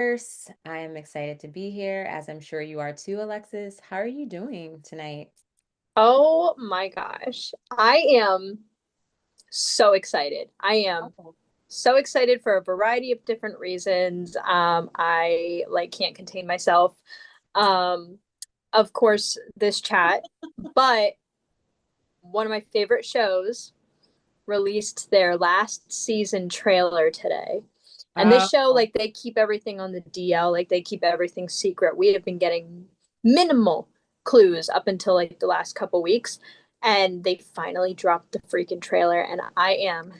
Innerverse. I am excited to be here, as I'm sure you are too, Alexis. How are you doing tonight? Oh my gosh. I am so excited. I am Oh. so excited for a variety of different reasons. I like can't contain myself. Um, of course, this chat, but one of my favorite shows released their last season trailer today. And this show, Oh, like they keep everything on the DL, like they keep everything secret. We have been getting minimal clues up until like the last couple weeks. And they finally dropped the freaking trailer, and I am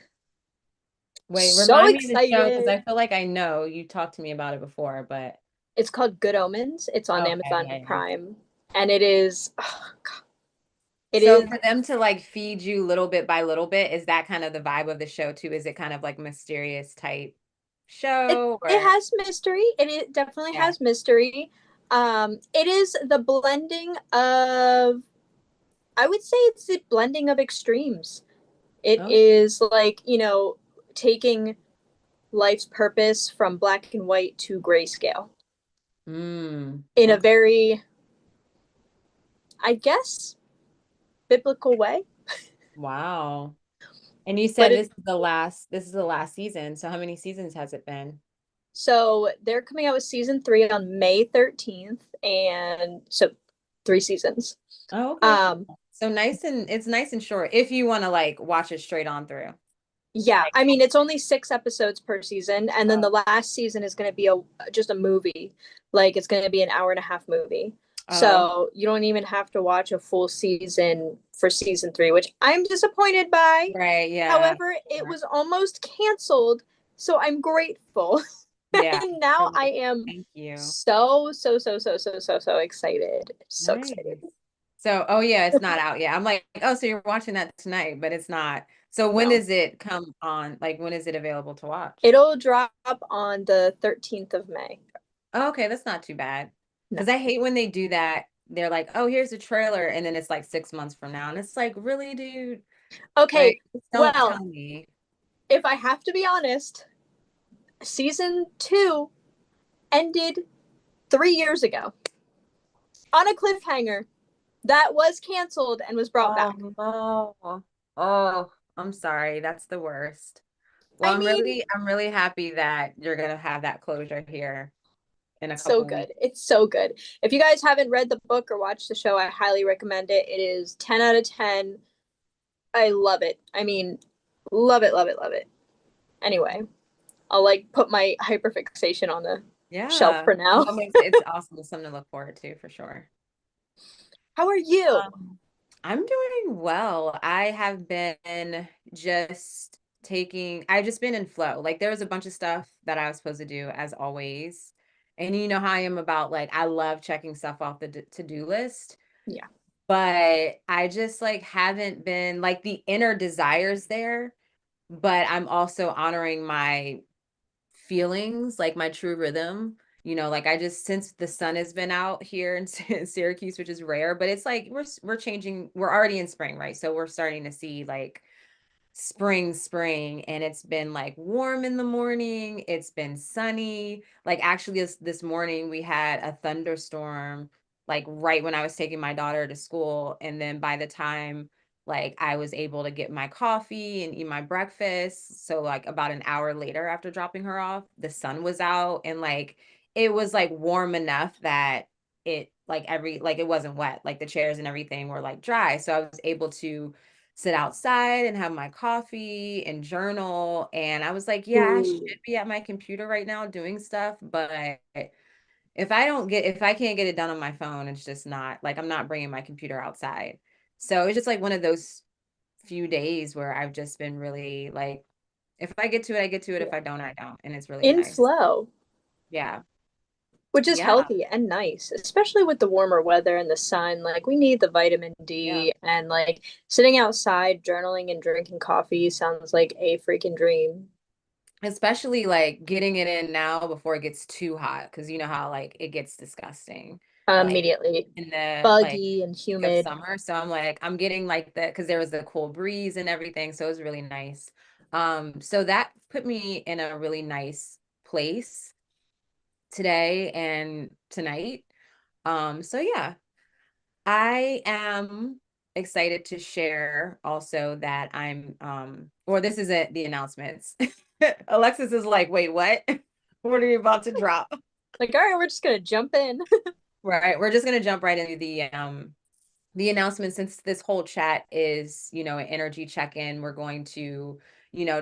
wait, so remind me of the show because excited. I feel like I know you talked to me about it before, but It's called Good Omens. It's on okay, Amazon yeah, yeah. Prime. And it is, oh God, it So is for them to like feed you little bit by little bit, is that kind of the vibe of the show too? Is it kind of like mysterious type it show it or has mystery. It definitely yeah? has mystery. It is the blending of, I would say it's the blending of extremes. It Oh, is like, taking life's purpose from black and white to grayscale in a okay. very, I guess, biblical way. Wow. And you But said it this is the last season. So how many seasons has it been? so they're coming out with season 3 on May 13th, and so 3 seasons. Oh, okay. Um So nice and it's nice and short if you want to like watch it straight on through. yeah, Like, I mean it's only 6 episodes per season, and then the oh, last season is going to be a just a movie. Like it's going to be an hour-and-a-half movie. oh, So you don't even have to watch a full season for season 3, which I'm disappointed by. right, yeah. However, it was almost canceled, so I'm grateful. Yeah. And now You're I like, am thank you. so excited. So Nice. excited. So, oh yeah, it's not out yet. I'm like, oh, so you're watching that tonight, but it's not. So when No. does it come on? Like when is it available to watch? It'll drop on the 13th of May. Oh, okay, that's not too bad. No. Because I hate when they do that. They're like, oh, here's a trailer, and then it's like 6 months from now. And it's like, really, dude? Okay, Like, just don't well, tell me. if I have to be honest, season 2 ended 3 years ago on a cliffhanger that was canceled and was brought Oh back. no. Oh, I'm sorry. That's the worst. Well, I I'm mean, really I'm really happy that you're gonna have that closure here in a so couple weeks. good. It's so good. If you guys haven't read the book or watched the show, I highly recommend it. It is 10 out of 10. I love it. I mean, love it, love it, love it. Anyway, I'll like put my hyperfixation on the shelf Yeah. for now. Well, it's awesome. It's something to look forward to for sure. How are you? I'm doing well. I have been just I've just been in flow. Like there was a bunch of stuff that I was supposed to do as always. And you know how I am about like I love checking stuff off the to-do list. Yeah. But I just like haven't been like the inner desires there, but I'm also honoring my feelings, like my true rhythm. Like I just since the sun has been out here in Syracuse, which is rare, but it's like we're changing, we're already in spring, right? So we're starting to see like spring, and it's been like warm in the morning. It's been sunny. Like actually this morning we had a thunderstorm like right when I was taking my daughter to school. And then by the time like I was able to get my coffee and eat my breakfast, so like about an hour later after dropping her off, the sun was out and like it was like warm enough that it like it wasn't wet. Like the chairs and everything were like dry. So I was able to sit outside and have my coffee and journal. And I was like, yeah, I should Ooh. be at my computer right now doing stuff. But if I can't get it done on my phone, it's just not like I'm not bringing my computer outside. So it's just like one of those few days where I've just been really like, if I get to it, I get to it. If Yeah. I don't, I don't. And it's really In nice. flow, Yeah. which is Yeah. healthy and nice, especially with the warmer weather and the sun. Like we need the vitamin Yeah. D, and like sitting outside journaling and drinking coffee sounds like a freaking dream. Especially like getting it in now before it gets too hot. Cause you know how like it gets disgusting. Like Immediately in the like buggy and of humid. summer. So I'm like, I'm getting like that because there was the cool breeze and everything. So it was really nice. So that put me in a really nice place. today and tonight. So yeah, I am excited to share also that I'm or this isn't the announcements. Alexis is like, wait, what? What are you about to drop? Like, all right, we're just gonna jump in. Right. We're just gonna jump right into the announcement. Since this whole chat is, an energy check-in, we're going to,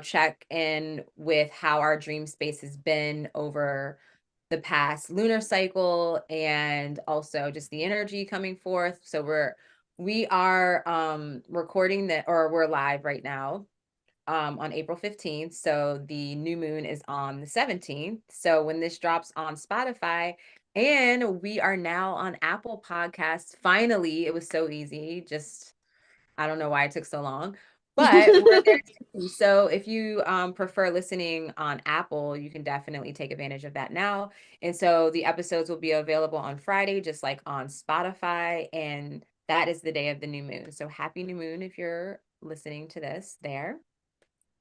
check in with how our dream space has been over the past lunar cycle and also just the energy coming forth. So we are recording that, or we're live right now on April 15th. So the new moon is on the 17th. So when this drops on Spotify, and we are now on Apple Podcasts. Finally, it was so easy. Just, I don't know why it took so long, but we're there too. So if you prefer listening on Apple, you can definitely take advantage of that now. And so the episodes will be available on Friday, just like on Spotify. And that is the day of the new moon. So happy new moon if you're listening to this there.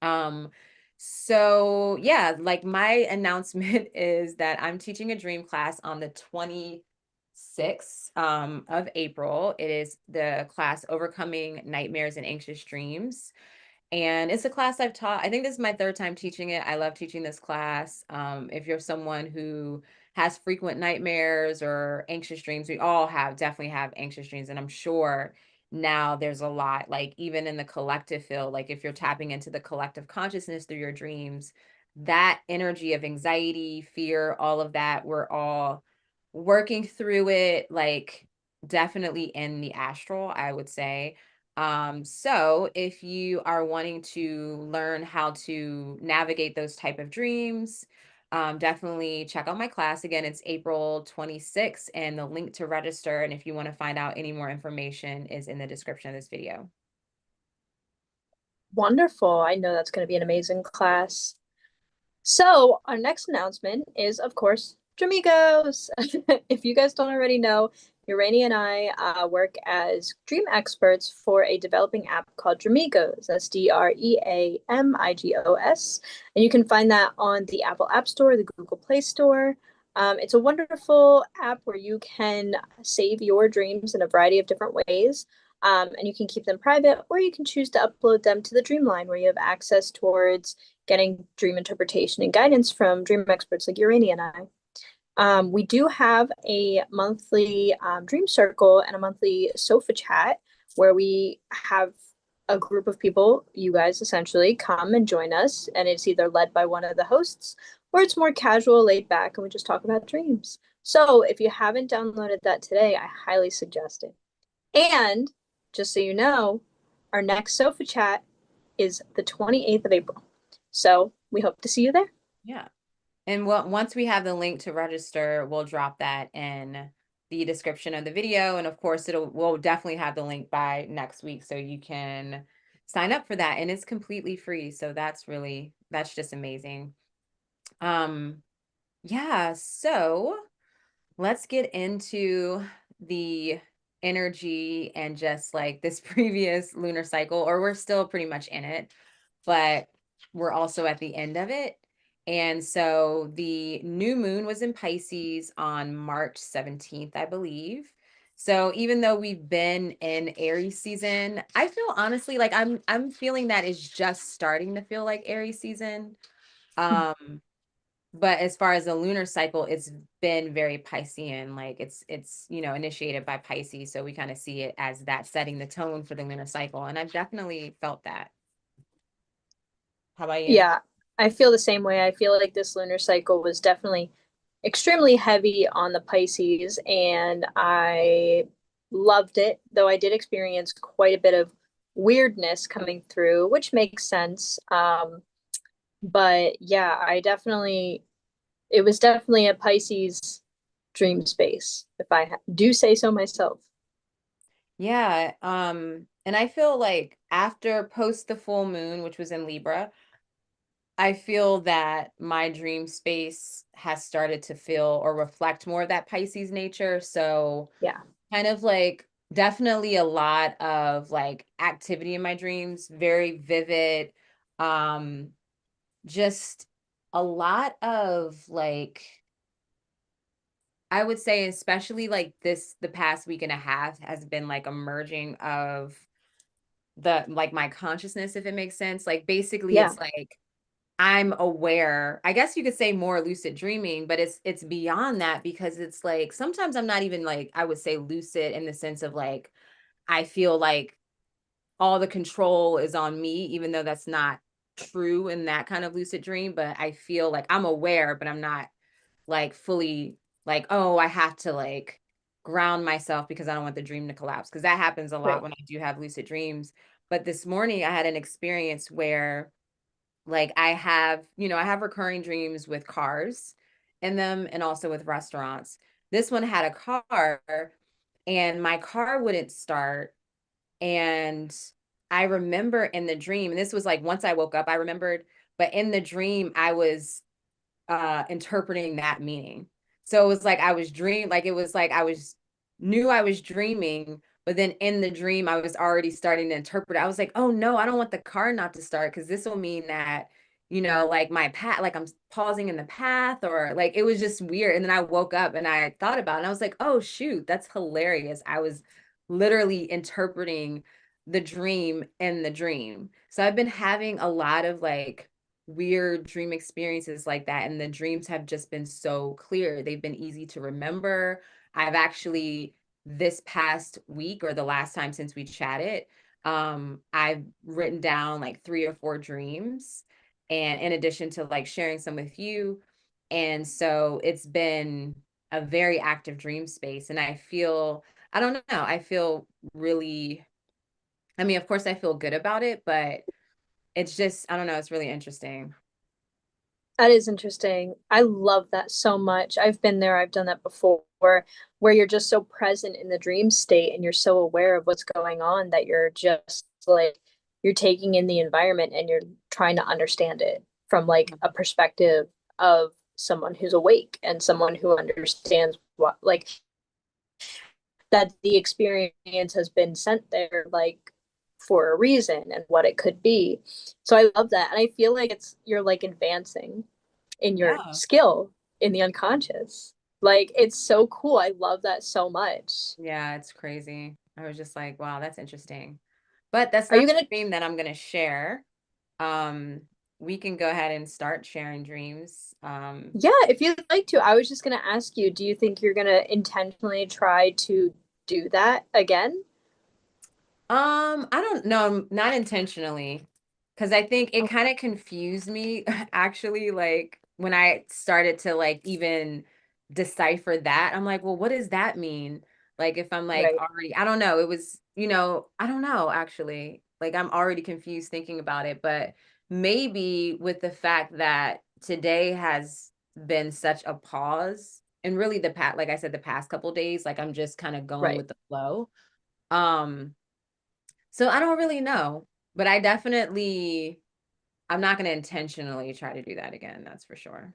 Um, so yeah, like my announcement is that I'm teaching a dream class on the 26th of April. It is the class Overcoming Nightmares and Anxious Dreams. And it's a class I've taught. I think this is my third time teaching it. I love teaching this class. If you're someone who has frequent nightmares or anxious dreams, we all definitely have anxious dreams. And I'm sure now there's a lot, like even in the collective field, like if you're tapping into the collective consciousness through your dreams, that energy of anxiety, fear, all of that, we're all working through it, like definitely in the astral, I would say. So if you are wanting to learn how to navigate those type of dreams, definitely check out my class. Again, it's April 26th, and the link to register, and if you want to find out any more information, is in the description of this video. Wonderful. I know that's gonna be an amazing class. So, our next announcement is, of course, Dramigos. If you guys don't already know, Urania and I work as dream experts for a developing app called Dramigos. That's Dreamigos. And you can find that on the Apple App Store, the Google Play Store. It's a wonderful app where you can save your dreams in a variety of different ways. And you can keep them private, or you can choose to upload them to the Dreamline, where you have access towards getting dream interpretation and guidance from dream experts like Urania and I. We do have a monthly dream circle and a monthly sofa chat where we have a group of people, you guys essentially, come and join us. And it's either led by one of the hosts or it's more casual, laid back, and we just talk about dreams. So if you haven't downloaded that today, I highly suggest it. And just so you know, our next sofa chat is the 28th of April. So we hope to see you there. Yeah. And once we have the link to register, we'll drop that in the description of the video. And of course, we'll definitely have the link by next week so you can sign up for that. And it's completely free. So that's just amazing. Um, yeah, so let's get into the energy and just like this previous lunar cycle, or we're still pretty much in it, but we're also at the end of it. And so the new moon was in Pisces on March 17th, I believe. So even though we've been in Aries season, I feel honestly like I'm feeling that it's just starting to feel like Aries season. Um, but as far as the lunar cycle, it's been very Piscean, like it's initiated by Pisces, so we kind of see it as that setting the tone for the lunar cycle, and I've definitely felt that. How about you? Yeah, I feel the same way. I feel like this lunar cycle was definitely extremely heavy on the Pisces, and I loved it, though I did experience quite a bit of weirdness coming through, which makes sense. But yeah, it was definitely a Pisces dream space, if I do say so myself. Yeah, and I feel like after post the full moon, which was in Libra, I feel that my dream space has started to feel or reflect more of that Pisces nature. So Yeah. kind of like definitely a lot of like activity in my dreams, very vivid. Um, just a lot of like I would say especially like the past week and a half has been like a merging of the like my consciousness, if it makes sense. Like basically Yeah, it's like I'm aware. I guess you could say more lucid dreaming, but it's beyond that because it's like sometimes I'm not even like I would say lucid in the sense of like I feel like all the control is on me, even though that's not true in that kind of lucid dream. But I feel like I'm aware, but I'm not like fully like, oh, I have to like ground myself because I don't want the dream to collapse. Because that happens a lot right. when I do have lucid dreams. But this morning I had an experience where like I have recurring dreams with cars in them and also with restaurants. This one had a car and my car wouldn't start. And I remember in the dream, and this was like once I woke up, I remembered, but in the dream, I was interpreting that meaning. So it was like I was dream like it was like I was knew I was dreaming, but then in the dream I was already starting to interpret. I was like, "Oh no, I don't want the car not to start because this will mean that, like my path like I'm pausing in the path or like it was just weird." And then I woke up and I thought about it and I was like, "Oh shoot, that's hilarious." I was literally interpreting the dream in the dream. So I've been having a lot of like weird dream experiences like that. And the dreams have just been so clear. They've been easy to remember. I've actually, this past week or the last time since we chatted, I've written down like 3 or 4 dreams. And in addition to like sharing some with you. And so it's been a very active dream space. And I don't know, I feel really, I mean, of course, I feel good about it, but it's just, I don't know, it's really interesting. That is interesting. I love that so much. I've been there, I've done that before, where you're just so present in the dream state and you're so aware of what's going on that you're just like, you're taking in the environment and you're trying to understand it from like a perspective of someone who's awake and someone who understands what, like, that the experience has been sent there, like, for a reason and what it could be. So I love that. And I feel like you're like advancing in your Yeah. skill in the unconscious. Like it's so cool. I love that so much. Yeah, it's crazy. I was just like, wow, that's interesting. But that's Are you not gonna the dream that I'm gonna share. Um, we can go ahead and start sharing dreams. Yeah, if you'd like to. I was just gonna ask you, do you think you're gonna intentionally try to do that again? I don't know, not intentionally, because I think it Okay. kind of confused me actually, like when I started to like even decipher that. I'm like, well, what does that mean? Like if I'm like Right, already, I don't know, it was, I don't know actually. Like I'm already confused thinking about it, but maybe with the fact that today has been such a pause and really like I said, the past couple days, like I'm just kind of going right, with the flow. Um, so I don't really know, but I'm not going to intentionally try to do that again. That's for sure.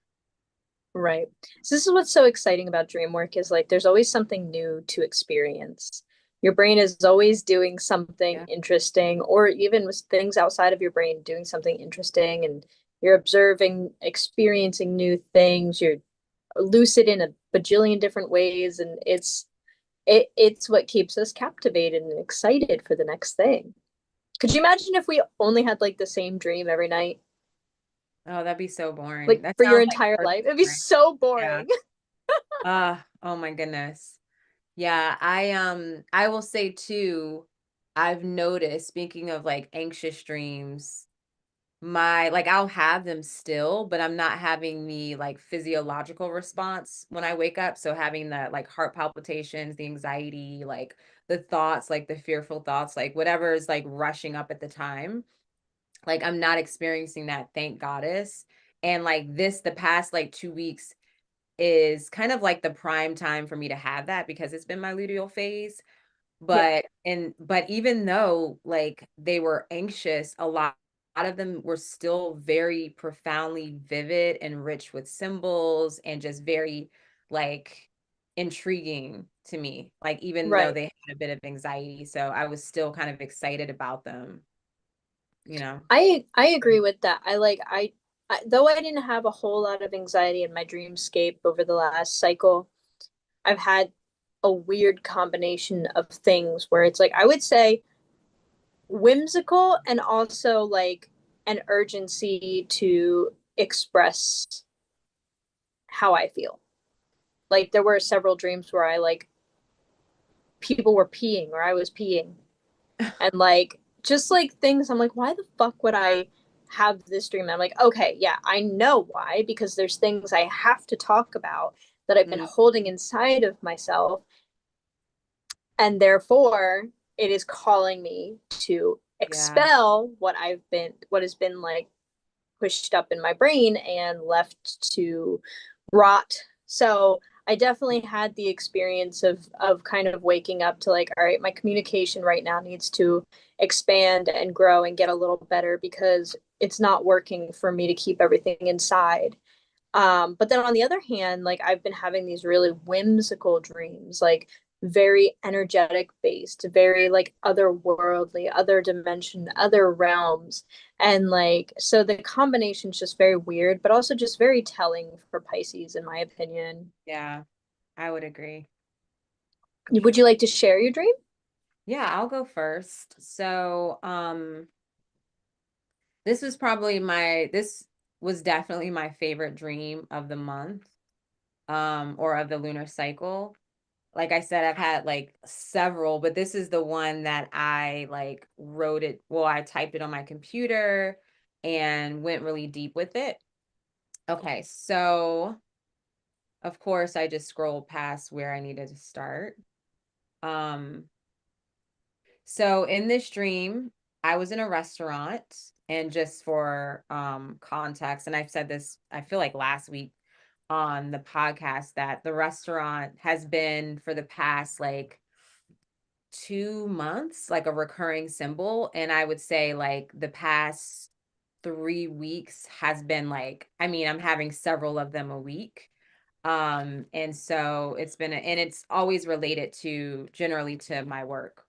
right. So this is what's so exciting about dream work is like there's always something new to experience. Your brain is always doing something Yeah. interesting, or even with things outside of your brain doing something interesting, and you're observing, experiencing new things. You're lucid in a bajillion different ways, and it's what keeps us captivated and excited for the next thing. Could you imagine if we only had like the same dream every night, Oh, that'd be so boring. like That for your sounds like entire work. life? It'd be Right? so Yeah. boring. Oh my goodness. Yeah, I will say too, I've noticed, speaking of like anxious dreams, my like I'll have them still, but I'm not having the like physiological response when I wake up. So having the like heart palpitations, the anxiety, like the thoughts, like the fearful thoughts, like whatever is like rushing up at the time. Like I'm not experiencing that, thank goddess. And like the past like 2 weeks is kind of like the prime time for me to have that because it's been my luteal phase. Yeah, But even though like they were anxious, a lot of them were still very profoundly vivid and rich with symbols and just very like intriguing to me. Like even though right. they had a bit of anxiety, so I was still kind of excited about them, you know. I agree with that. Though I didn't have a whole lot of anxiety in my dreamscape over the last cycle, I've had a weird combination of things where it's like I would say whimsical and also like an urgency to express how I feel. Like there were several dreams where I like people were peeing or I was peeing and like just like things I'm like why the fuck would I have this dream? And I'm like okay, yeah, I know why because there's things I have to talk about that I've been Mm, holding inside of myself and therefore it is calling me to yeah, expel what has been like pushed up in my brain and left to rot. So I definitely had the experience of kind of waking up to like, all right, my communication right now needs to expand and grow and get a little better because it's not working for me to keep everything inside. But then on the other hand, like I've been having these really whimsical dreams, like very energetic based, very like otherworldly, other dimension, other realms. And like, so the combination's just very weird, but also just very telling for Pisces, in my opinion. yeah, I would agree. Would you like to share your dream? Yeah, I'll go first. So, this was definitely my favorite dream of the month, or of the lunar cycle. Like I said, I've had like several, but this is the one that I like wrote it. Well, I typed it on my computer and went really deep with it. Okay, so of course I just scrolled past where I needed to start. Um, so in this dream, I was in a restaurant, and just for context, and I've said this, I feel like last week on the podcast, that the restaurant has been for the past like 2 months, like a recurring symbol. And I would say like the past 3 weeks has been like, I mean, I'm having several of them a week. And so and it's always related to generally to my work.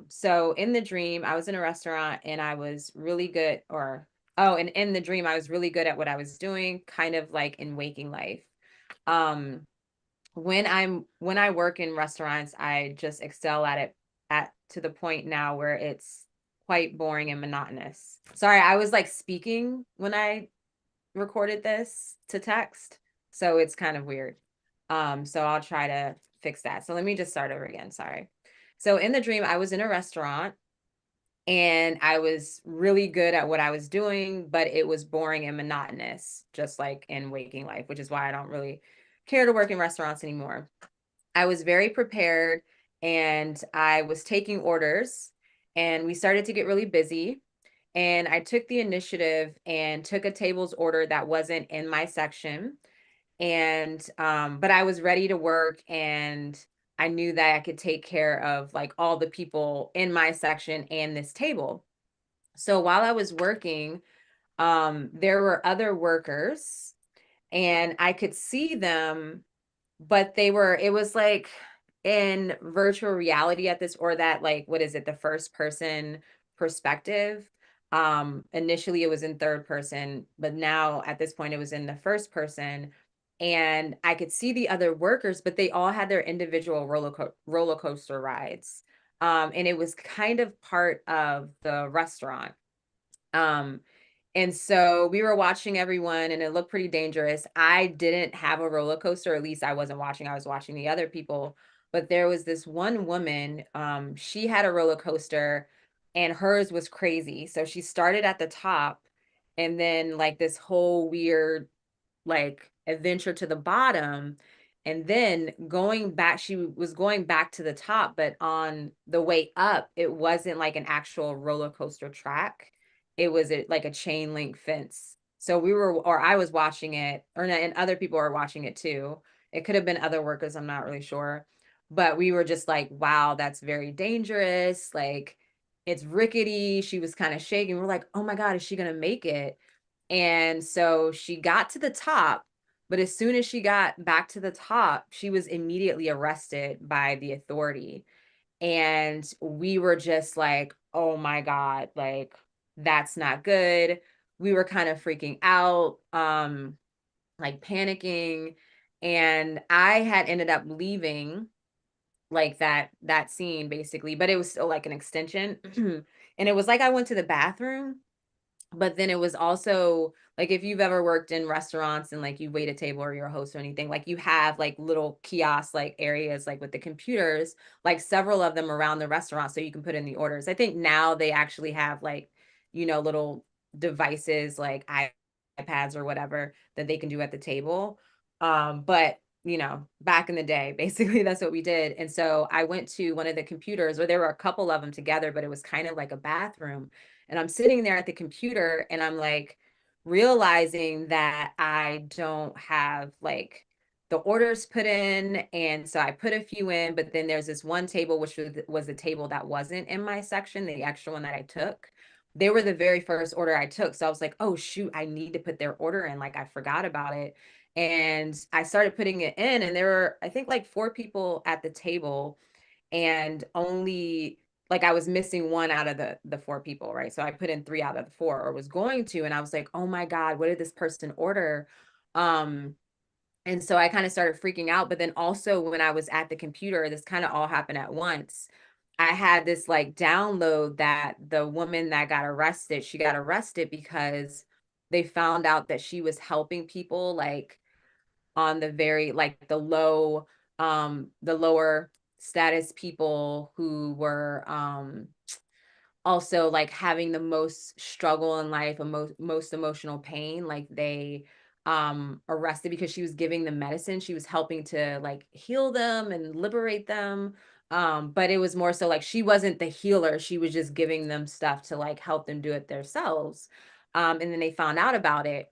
So in the dream, I was in a restaurant and I was really good, and in the dream, I was really good at what I was doing, kind of like in waking life. Um, when I work in restaurants, I just excel at it at to the point now where it's quite boring and monotonous. Sorry, I was like speaking when I recorded this to text, so it's kind of weird. So I'll try to fix that. So let me just start over again. Sorry. So in the dream, I was in a restaurant and I was really good at what I was doing, but it was boring and monotonous, just like in waking life, which is why I don't really care to work in restaurants anymore. I was very prepared and I was taking orders, and we started to get really busy. And I took the initiative and took a table's order that wasn't in my section. And but I was ready to work, and I knew that I could take care of like all the people in my section and this table. So while I was working, there were other workers and I could see them, but it was like in virtual reality at this, or that, like, what is it, the first person perspective. Initially it was in third person, but now at this point it was in the first person, and I could see the other workers, but they all had their individual roller coaster rides. And it was kind of part of the restaurant. um and so we were watching everyone, and it looked pretty dangerous. I didn't have a roller coaster, or at least I wasn't watching. I was watching the other people. But there was this one woman, she had a roller coaster, and hers was crazy. So she started at the top, and then like this whole weird like adventure to the bottom, and then going back, she was going back to the top, but on the way up it wasn't like an actual roller coaster track. It was like a chain link fence. So I was watching it, and other people were watching it too. It could have been other workers, I'm not really sure, but we were just like, wow, that's very dangerous. Like, it's rickety. She was kind of shaking. We're like, oh my god, is she gonna make it? And so she got to the top, but as soon as she got back to the top, she was immediately arrested by the authority. And we were just like, oh my God, like, that's not good. We were kind of freaking out, like panicking. And I had ended up leaving like that scene basically, but it was still like an extension. And it was like I went to the bathroom, but then it was also like if you've ever worked in restaurants and like you wait a table or you're a host or anything, like you have like little kiosk like areas like with the computers, like several of them around the restaurant so you can put in the orders. I think now they actually have like, little devices like iPads or whatever that they can do at the table. But back in the day, basically that's what we did. And so I went to one of the computers where there were a couple of them together, but it was kind of like a bathroom. And I'm sitting there at the computer and I'm like realizing that I don't have like the orders put in. And so I put a few in, but then there's this one table, which was the table that wasn't in my section, the extra one that I took. They were the very first order I took. So I was like, oh, shoot, I need to put their order in. Like I forgot about it. And I started putting it in, and there were, I think, like four people at the table and only like I was missing one out of the four people, right? So I put in three out of the four or was going to, and I was like, oh my God, what did this person order? Um, and so I kind of started freaking out. But then also when I was at the computer, this kind of all happened at once. I had this like download that the woman that got arrested, she got arrested because they found out that she was helping people like on the very like the lower status people who were also like having the most struggle in life and most emotional pain. Like they arrested because she was giving them medicine, she was helping to like heal them and liberate them. But it was more so like she wasn't the healer, she was just giving them stuff to like help them do it themselves. And then they found out about it.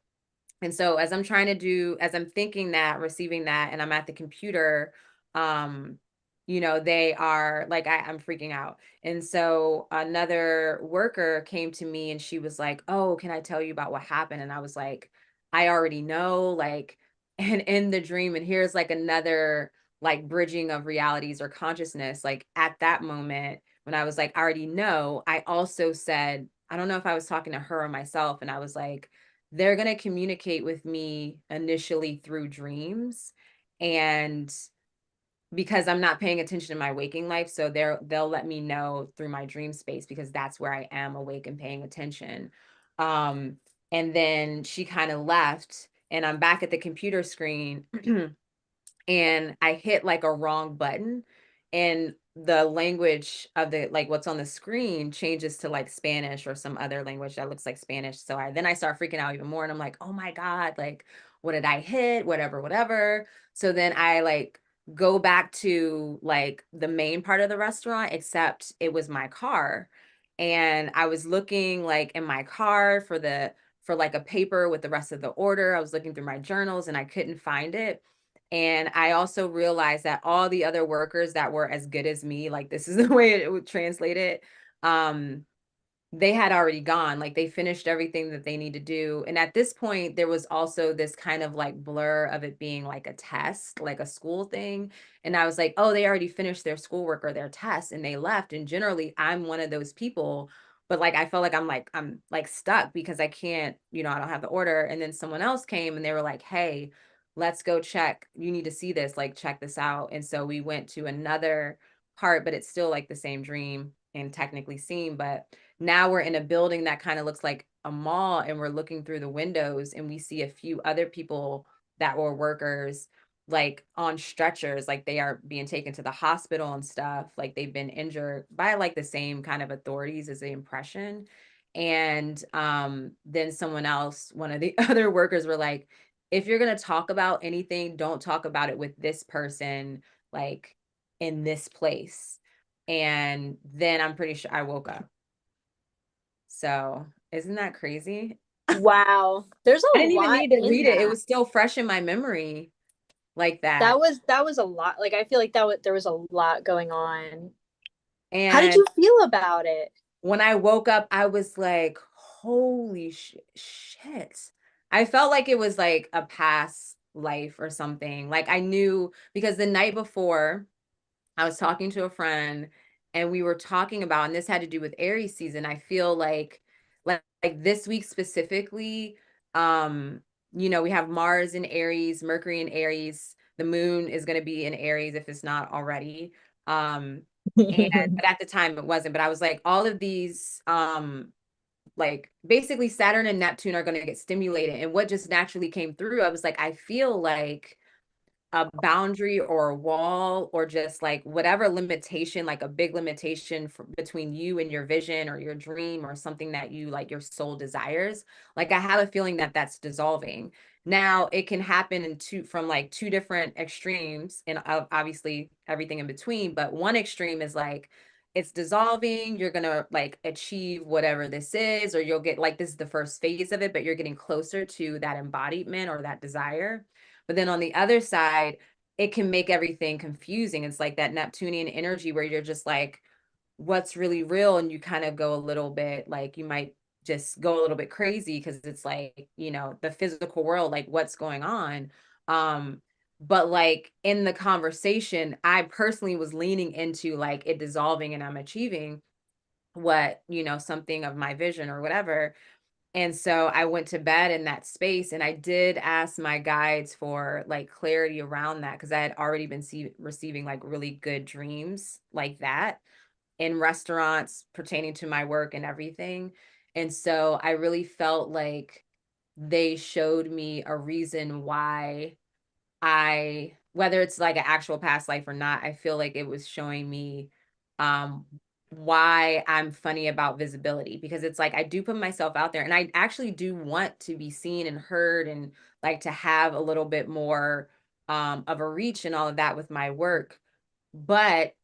And so as I'm thinking that, receiving that, and I'm at the computer, um, they are like, I'm freaking out. And so another worker came to me and she was like, oh, can I tell you about what happened? And I was like, I already know, like, and in the dream, and here's like another like bridging of realities or consciousness. Like at that moment, when I was like, I already know, I also said, I don't know if I was talking to her or myself, and I was like, they're going to communicate with me initially through dreams, and because I'm not paying attention to my waking life, so they'll let me know through my dream space because that's where I am awake and paying attention. um and then she kind of left and I'm back at the computer screen and I hit like a wrong button, and the language of the like what's on the screen changes to like Spanish or some other language that looks like Spanish. So I start freaking out even more, and I'm like, "Oh my God, like what did I hit? Whatever, whatever." So then I like go back to like the main part of the restaurant, except it was my car. And I was looking like in my car for like a paper with the rest of the order. I was looking through my journals and I couldn't find it. And I also realized that all the other workers that were as good as me, like this is the way it would translate it, um, they had already gone. Like they finished everything that they need to do. And at this point, there was also this kind of like blur of it being like a test, like a school thing. And I was like, oh, they already finished their schoolwork or their test and they left. And generally, I'm one of those people. But like I felt like I'm like stuck because I can't, I don't have the order. And then someone else came and they were like, hey, let's go check. You need to see this, like check this out. And so we went to another part, but it's still like the same dream and technically seen. But now we're in a building that kind of looks like a mall, and we're looking through the windows and we see a few other people that were workers like on stretchers, like they are being taken to the hospital and stuff, like they've been injured by like the same kind of authorities as the impression. And then someone else, one of the other workers were like, if you're going to talk about anything, don't talk about it with this person like in this place. And then I'm pretty sure I woke up. So, isn't that crazy? Wow. There's I a didn't even lot need to in read it. It that. was still fresh in my memory like that. That was a lot. Like I feel like there was a lot going on. How did And you feel about it? when I woke up, I was like, holy shit. I felt like it was like a past life or something. Like I knew because the night before, I was talking to a friend and we were talking about, and this had to do with Aries season. I feel like this week specifically, we have Mars in Aries, Mercury in Aries. the moon is going to be in Aries if it's not already. And but at the time it wasn't, but I was like, all of these like basically Saturn and Neptune are going to get stimulated. And what just naturally came through, I was like, I feel like a boundary or a wall or just like whatever limitation, like a big limitation between you and your vision or your dream or something that you like your soul desires. Like I have a feeling that that's dissolving. Now it can happen in from like two different extremes and obviously everything in between. But one extreme is like it's dissolving, you're gonna like achieve whatever this is, or you'll get like this is the first phase of it, but you're getting closer to that embodiment or that desire. But then on the other side, it can make everything confusing. It's like that Neptunian energy where you're just like, what's really real? And you kind of go a little bit like you might just go a little bit crazy because it's like, the physical world, like what's going on. But like in the conversation, I personally was leaning into like it dissolving and I'm achieving what, something of my vision or whatever. And so I went to bed in that space and I did ask my guides for like clarity around that because I had already been receiving like really good dreams like that in restaurants pertaining to my work and everything. And so I really felt like they showed me a reason why whether it's like an actual past life or not, I feel like it was showing me um why I'm funny about visibility because it's like I do put myself out there and I actually do want to be seen and heard and like to have a little bit more of a reach and all of that with my work. But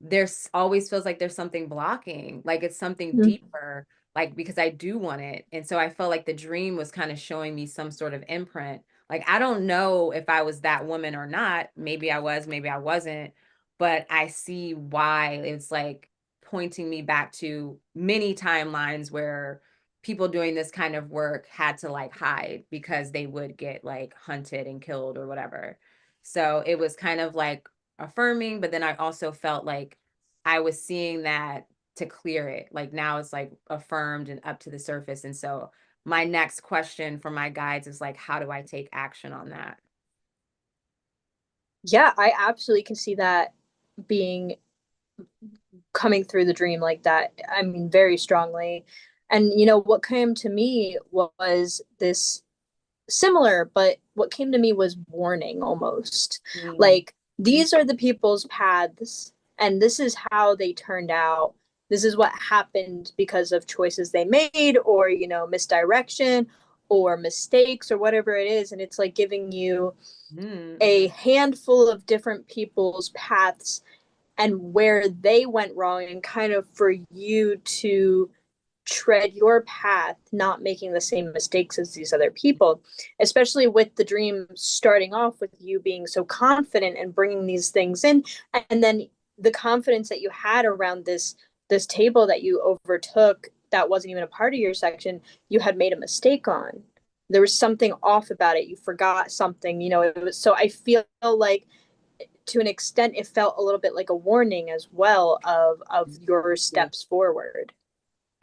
there's always feels like there's something blocking, like it's something deeper, like because I do want it. And so I felt like the dream was kind of showing me some sort of imprint. Like I don't know if I was that woman or not. Maybe I was, maybe I wasn't, but I see why it's like pointing me back to many timelines where people doing this kind of work had to like hide because they would get like hunted and killed or whatever. So it was kind of like affirming, but then I also felt like I was seeing that to clear it. Like now it's like affirmed and up to the surface. And so my next question for my guides is like, how do I take action on that? Yeah, I absolutely can see that being coming through the dream like that. I mean, very strongly. And what came to me was this similar, but what came to me was warning almost. Mm. Like, these are the people's paths, and this is how they turned out. This is what happened because of choices they made, or, misdirection, or mistakes, or whatever it is. And it's like giving you Mm. a handful of different people's paths and where they went wrong, and kind of for you to tread your path, not making the same mistakes as these other people, especially with the dream starting off with you being so confident and bringing these things in. And then the confidence that you had around this table that you overtook that wasn't even a part of your section, you had made a mistake on. There was something off about it. You forgot something, it was, so I feel like to an extent it felt a little bit like a warning as well of your steps forward.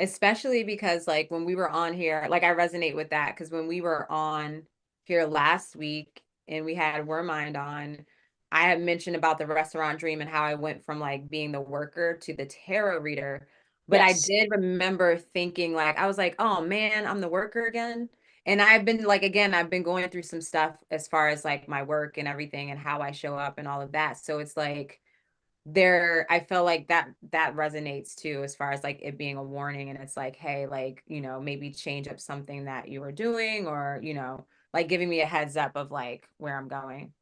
Especially because like when we were on here, like I resonate with that because when we were on here last week and we had Wormind on, I had mentioned about the restaurant dream and how I went from like being the worker to the tarot reader. But I Yes. did remember thinking like I was like, oh man, I'm the worker again. And I've been like again, I've been going through some stuff as far as like my work and everything and how I show up and all of that. So it's like I feel like that resonates too as far as like it being a warning and it's like hey like maybe change up something that you were doing or like giving me a heads up of like where I'm going.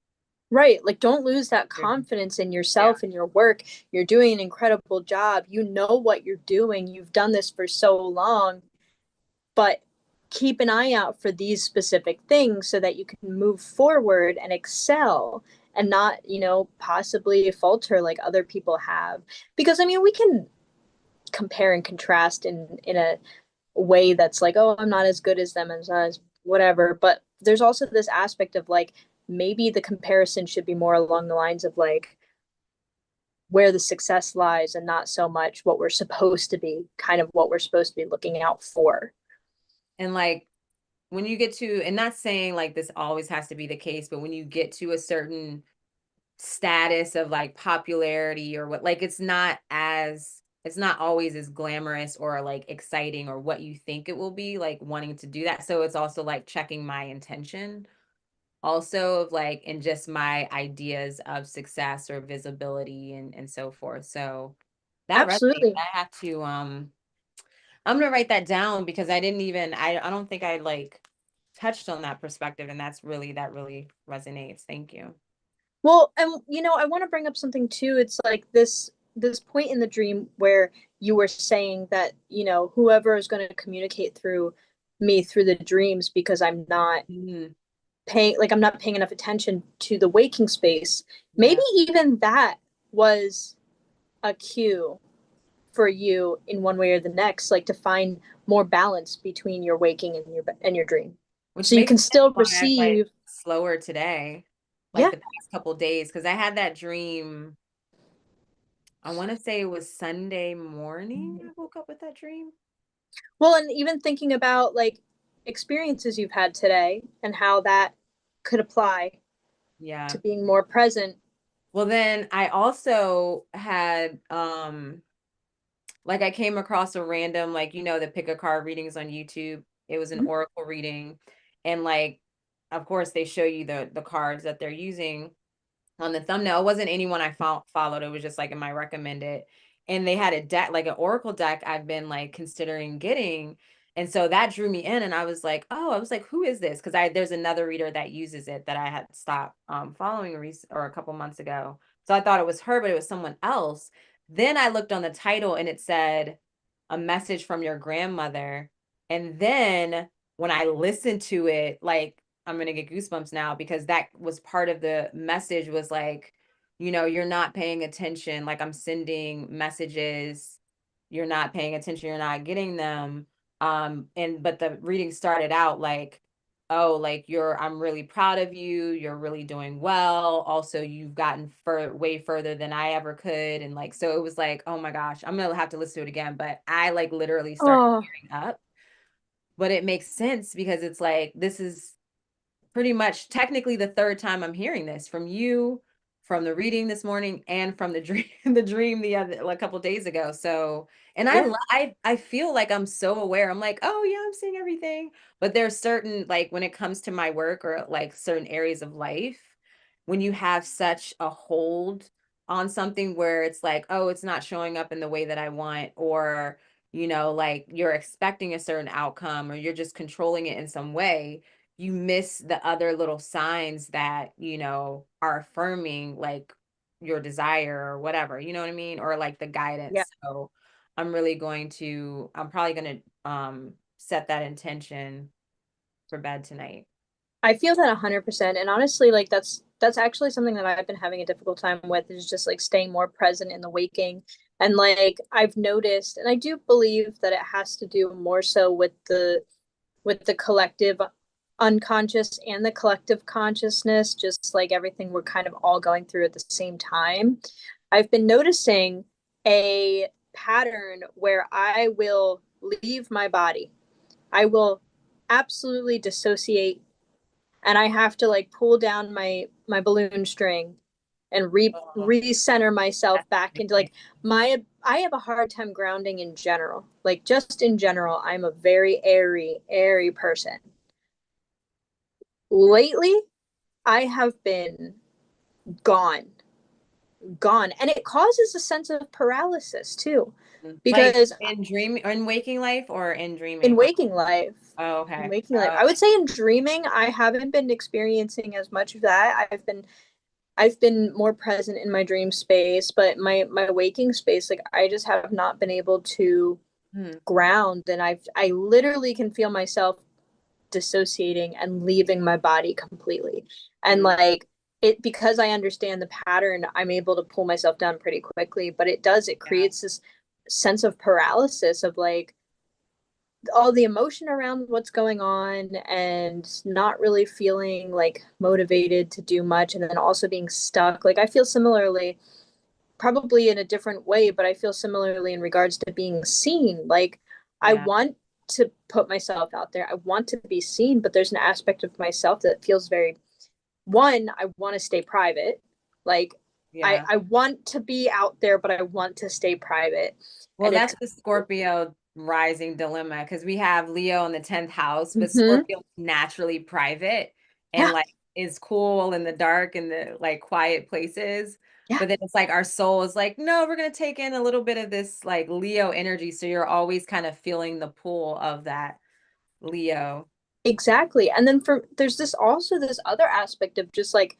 Right. Like, don't lose that confidence in Yeah. yourself and your work. You're doing an incredible job. You know what you're doing. You've done this for so long, but keep an eye out for these specific things so that you can move forward and excel and not, possibly falter like other people have. Because, I mean, we can compare and contrast in a way that's like, oh, I'm not as good as them, as whatever. But there's also this aspect of like, maybe the comparison should be more along the lines of like where the success lies and not so much what we're supposed to be, kind of what we're supposed to be looking out for. And like when you get to and not saying like this always has to be the case but when you get to a certain status of like popularity or what, like it's not always as glamorous or like exciting or what you think it will be, like wanting to do that. So it's also like checking my intention also of like and just my ideas of success or visibility and so forth. So that resonates. Absolutely. I have to I'm gonna write that down because I didn't even I don't think I like touched on that perspective, and that really resonates. Thank you. Well, and I want to bring up something too. It's like this point in the dream where you were saying that, whoever is going to communicate through me through the dreams, because Mhm. I'm not paying enough attention to the waking space. Maybe Yeah. even that was a cue for you in one way or the next, like to find more balance between your waking and your dream. Which So you makes can sense still why I'm like receive. slower today, like Yeah. the past couple days, because I had that dream. I want to say it was Sunday morning. I woke up with that dream. Well, and even thinking about like experiences you've had today and how that could apply to Yeah. being more present. Well, then I also had like I came across a random like the pick a card readings on YouTube. It was an Mhm. oracle reading, and like of course they show you the cards that they're using on the thumbnail. It wasn't anyone I followed. It was just like in my recommended. And they had a deck, like an oracle deck I've been like considering getting. And so that drew me in and I was like, oh, I was like, who is this? Because there's another reader that uses it that I had stopped following or a couple months ago. So I thought it was her, but it was someone else. Then I looked on the title and it said a message from your grandmother. And then when I listened to it, like I'm gonna get goosebumps now because that was part of the message was like, you're not paying attention. Like I'm sending messages, you're not paying attention, you're not getting them. And but the reading started out like, oh, like I'm really proud of you, you're really doing well. Also, you've gotten way further than I ever could. And like, so it was like, oh my gosh, I'm gonna have to listen to it again. But I like literally started Oh, tearing up. But it makes sense because it's like this is pretty much technically the third time I'm hearing this from you, from the reading this morning, and from the dream, the dream the other like, a couple days ago. So, and yeah. I feel like I'm so aware. I'm like, oh yeah, I'm seeing everything. But there's certain like when it comes to my work or like certain areas of life, when you have such a hold on something where it's like, oh, it's not showing up in the way that I want, or like you're expecting a certain outcome, or you're just controlling it in some way, you miss the other little signs that, are affirming like your desire or whatever, you know what I mean? Or like the Yeah. guidance. So I'm probably going to set that intention for bed tonight. I feel that 100%. And honestly, like that's actually something that I've been having a difficult time with, is just like staying more present in the waking. And like I've noticed, and I do believe that it has to do more so with the collective unconscious and the collective consciousness, just like everything we're kind of all going through at the same time. I've been noticing a pattern where I will leave my body. I will absolutely dissociate, and I have to like pull down my balloon string and Oh, recenter myself that's back into amazing. like my I have a hard time grounding in general. Like just in general, I'm a very airy person. Lately, I have been gone, gone, and it causes a sense of paralysis too, Like because in dreaming or in waking life or in in dreaming? waking life, Oh, in okay. waking life, I would say in dreaming, I haven't been experiencing as much of that. I've been more present in my dream space, but my waking space, like I just have not been able to Hmm. ground, and I literally can feel myself dissociating and leaving my body completely. And Hmm. like it, because I understand the pattern, I'm able to pull myself down pretty quickly, but it Yeah. creates this sense of paralysis of like all the emotion around what's going on and not really feeling like motivated to do much, and then also being stuck. Like I feel similarly, probably in a different way, but I feel similarly in regards to being seen. Like I Yeah. want to put myself out there. I want to be seen, but there's an aspect of myself that feels very, one, I want to stay private. Like Yeah. I want to be out there, but I want to stay private. Well, And it's that's the Scorpio rising dilemma because we have Leo in the 10th house, but mm-hmm. Scorpio is naturally private and Yeah, like is cool in the dark and the like quiet places. yeah, But then it's like our soul is like, no, we're gonna take in a little bit of this like Leo energy. So you're always kind of feeling the pull of that Leo. exactly. And then for there's this also this other aspect of just like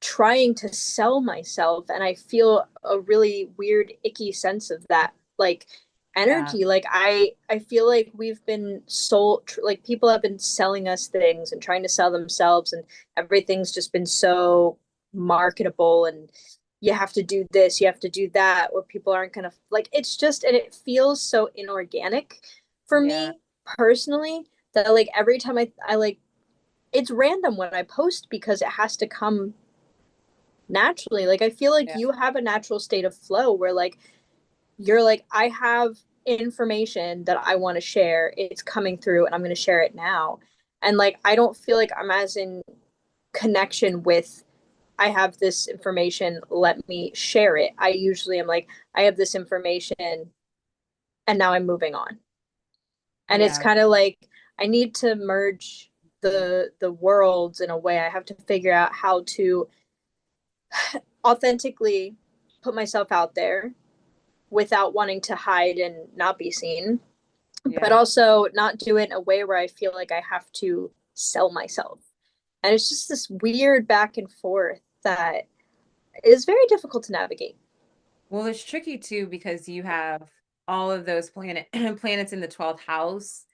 trying to sell myself, and I feel a really weird icky sense of that like Yeah, energy. Like I feel like we've been sold, like people have been selling us things and trying to sell themselves, and everything's just been so marketable, and you have to do this, you have to do that, or people aren't gonna like, it's just, and it feels so inorganic for yeah, me personally, that like every time I like, it's random when I post because it has to come naturally. Like I feel like yeah, you have a natural state of flow where like you're like, I have information that I want to share. It's coming through and I'm going to share it now. And like I don't feel like I'm as in connection with, I have this information, let me share it. I usually am like, I have this information and now I'm moving on. And it's yeah. kind of like I need to merge the worlds in a way. I have to figure out how to authentically put myself out there without wanting to hide and not be seen, but Yeah. also not do it in a way where I feel like I have to sell myself. And it's just this weird back and forth that is very difficult to navigate. Well, it's tricky too because you have all of those planets in the 12th house,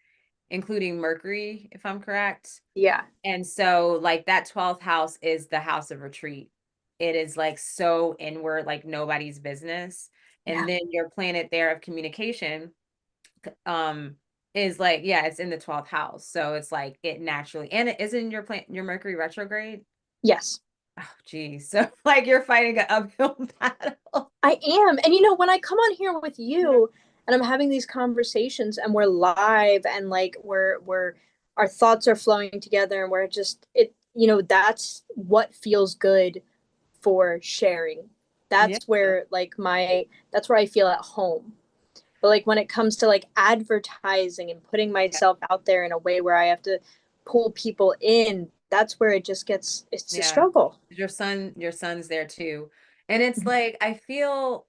including Mercury, if I'm correct. Yeah. And so, like, that 12th house is the house of retreat. It is like so inward, like nobody's business. Yeah. And then your planet there of communication, um, is like, yeah, it's in the 12th house. So it's like it naturally, and it isn't your your Mercury retrograde. Yes. Oh, geez. So, like, you're fighting an uphill battle. I am. And you know, when I come on here with you and I'm having these conversations and we're live and like we're our thoughts are flowing together and we're just it, you know, that's what feels good for sharing. Yeah. That's where like my, that's where I feel at home. But like when it comes to like advertising and putting Yeah. myself out there in a way where I have to pull people in, that's where it just gets, it's a Yeah. struggle. Your son's there too. And it's like I feel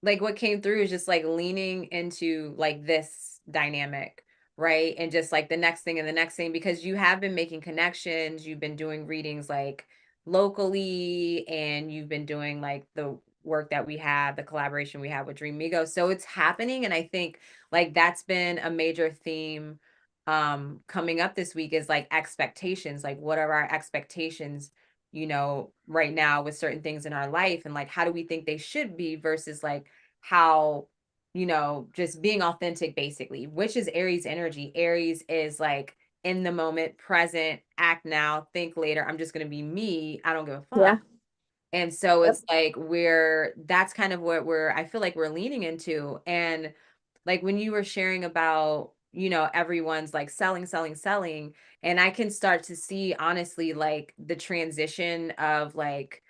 like what came through is just like leaning into like this dynamic, right? And just like the next thing and the next thing because you have been making connections, you've been doing readings like locally and you've been doing like the work that we have, the collaboration we have with Dream Migo. So it's happening and I think like that's been a major theme coming up this week is like expectations, like what are our expectations right now with certain things in our life and like how do we think they should be versus like how just being authentic basically, which is Aries energy. Aries is like in the moment, present, act now, think later. I'm just going to be me. I don't give a fuck. Yeah. And so Yep. it's like that's kind of what I feel like we're leaning into. And like when you were sharing about, everyone's like selling, selling, selling, and I can start to see honestly like the transition of like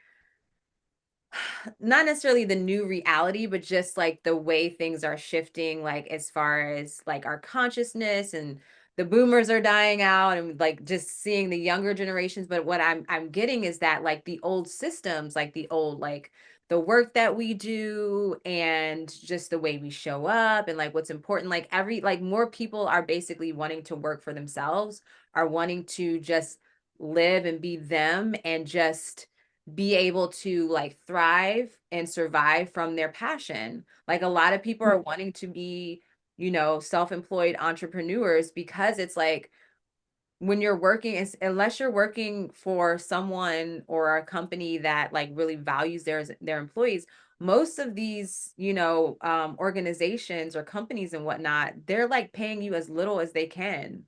not necessarily the new reality, but just like the way things are shifting, like as far as like our consciousness and the boomers are dying out and like just seeing the younger generations. But what I'm getting is that like the old systems, like the old like the work that we do and just the way we show up and like what's important, like like more people are basically wanting to work for themselves, are wanting to just live and be them and just be able to like thrive and survive from their passion. Like a lot of people are wanting to be, self-employed entrepreneurs because it's like when you're working, unless you're working for someone or a company that like really values their employees, most of these, organizations or companies and whatnot, they're like paying you as little as they can.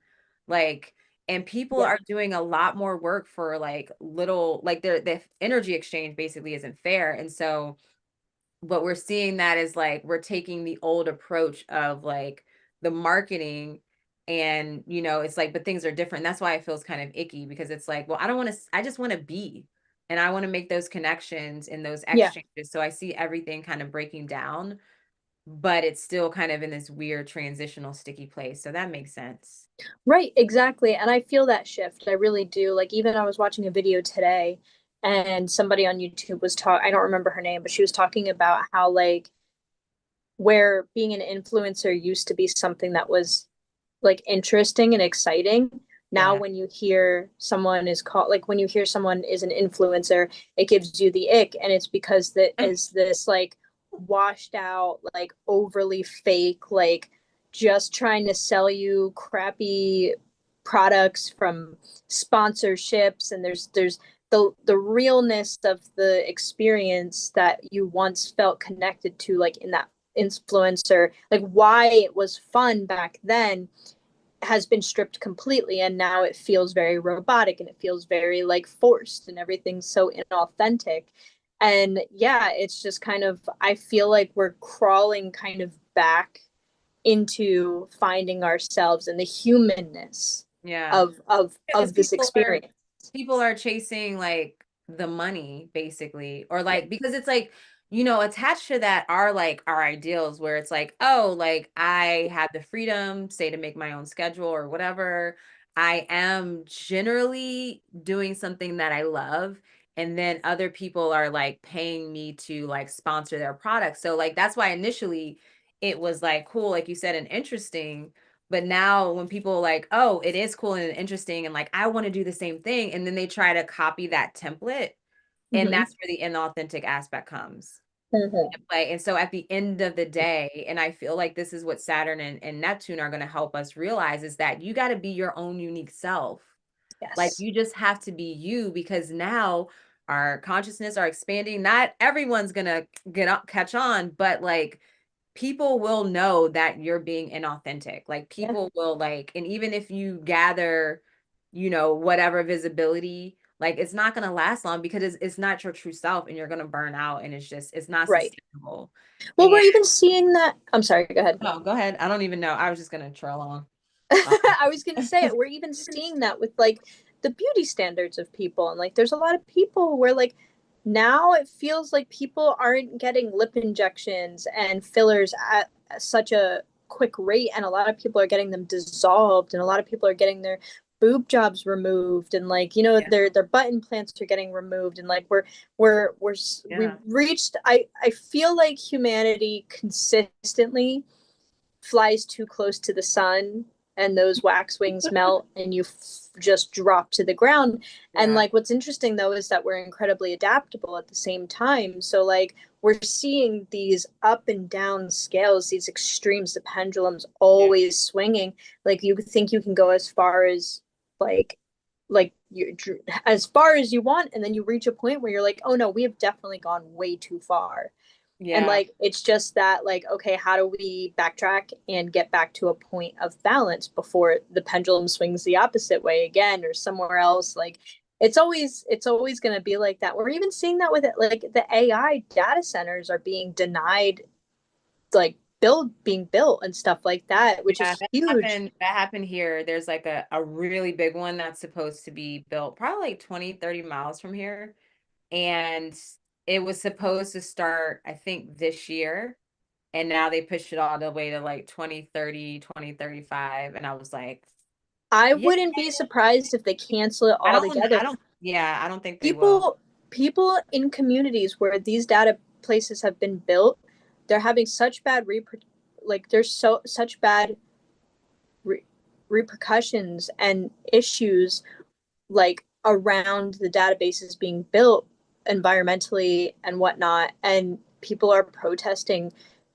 Like, and people Yeah. are doing a lot more work for like little, like the energy exchange basically isn't fair. And so what we're seeing that is like we're taking the old approach of like the marketing and it's like but things are different. That's why it feels kind of icky because it's like, well, I don't want to I just want to be. and I want to make those connections and those Yeah. exchanges. So I see everything kind of breaking down, but it's still kind of in this weird transitional sticky place. So that makes sense. Right, exactly. And I feel that shift. I really do. Like even I was watching a video today and somebody on YouTube was talking, I don't remember her name, but she was talking about how like where being an influencer used to be something that was like interesting and exciting. Now Yeah. when you hear someone is called like when you hear someone is an influencer, it gives you the ick, and it's because that is this like washed out, like overly fake, like just trying to sell you crappy products from sponsorships, and there's the realness of the experience that you once felt connected to, like in that influencer, like why it was fun back then has been stripped completely, and now it feels very robotic and it feels very like forced and everything's so inauthentic. And yeah, it's just kind of, I feel like we're crawling kind of back into finding ourselves and the humanness Yeah. of Because this experience. people are chasing like the money basically, or like because it's like, you know, attached to that are like our ideals where it's like, oh, like I have the freedom say to make my own schedule or whatever. I am generally doing something that I love, and then other people are like paying me to like sponsor their products. So like that's why initially it was like cool, like you said, and interesting. But now when people like, oh, it is cool and interesting, and like, I want to do the same thing. And then they try to copy that template. And Mm-hmm. that's where the inauthentic aspect comes Mm-hmm. into play. And so at the end of the day, and I feel like this is what Saturn and Neptune are going to help us realize is that you got to be your own unique self. Like Yes. you just have to be you because now our consciousness are expanding. Not everyone's going to catch on, but like people will know that you're being inauthentic. Like Yeah. people will like, and even if you gather, you know, whatever visibility, like it's not going to last long because it's not your true self and you're going to burn out and it's not Right. sustainable. Well, And we're even seeing that. I'm sorry, go ahead. oh, go ahead. I don't even know. I was just going to trail on. I was going to say it. We're even seeing that with like the beauty standards of people. And like, there's a lot of people where like now it feels like people aren't getting lip injections and fillers at such a quick rate. And a lot of people are getting them dissolved, and a lot of people are getting their boob jobs removed, and like, you know, Yeah. their butt implants are getting removed. And like we've Yeah. reached, I feel like humanity consistently flies too close to the sun, and those wax wings melt and you just drop to the ground. And Yeah. like what's interesting though is that we're incredibly adaptable at the same time. So like we're seeing these up and down scales, these extremes, the pendulum's Yeah. always swinging. Like you think you can go as far as like you as far as you want, and then you reach a point where you're like, oh no, we have definitely gone way too far. And Yeah. like it's just that, like, okay, how do we backtrack and get back to a point of balance before the pendulum swings the opposite way again or somewhere else? Like it's always going to be like that. We're even seeing that with it, like the AI data centers are being denied, like being built and stuff like that, which Yeah, is huge. that happened here. There's like a really big one that's supposed to be built probably like 20, 30 miles from here. And it was supposed to start, I think, this year. And now they pushed it all the way to like 2030, 2035. And I was like, I yeah, wouldn't be surprised if they cancel it altogether. I don't think they will. People in communities where these data places have been built, they're having such bad like there's such bad re- repercussions and issues, like around the databases being built environmentally and whatnot, and people are protesting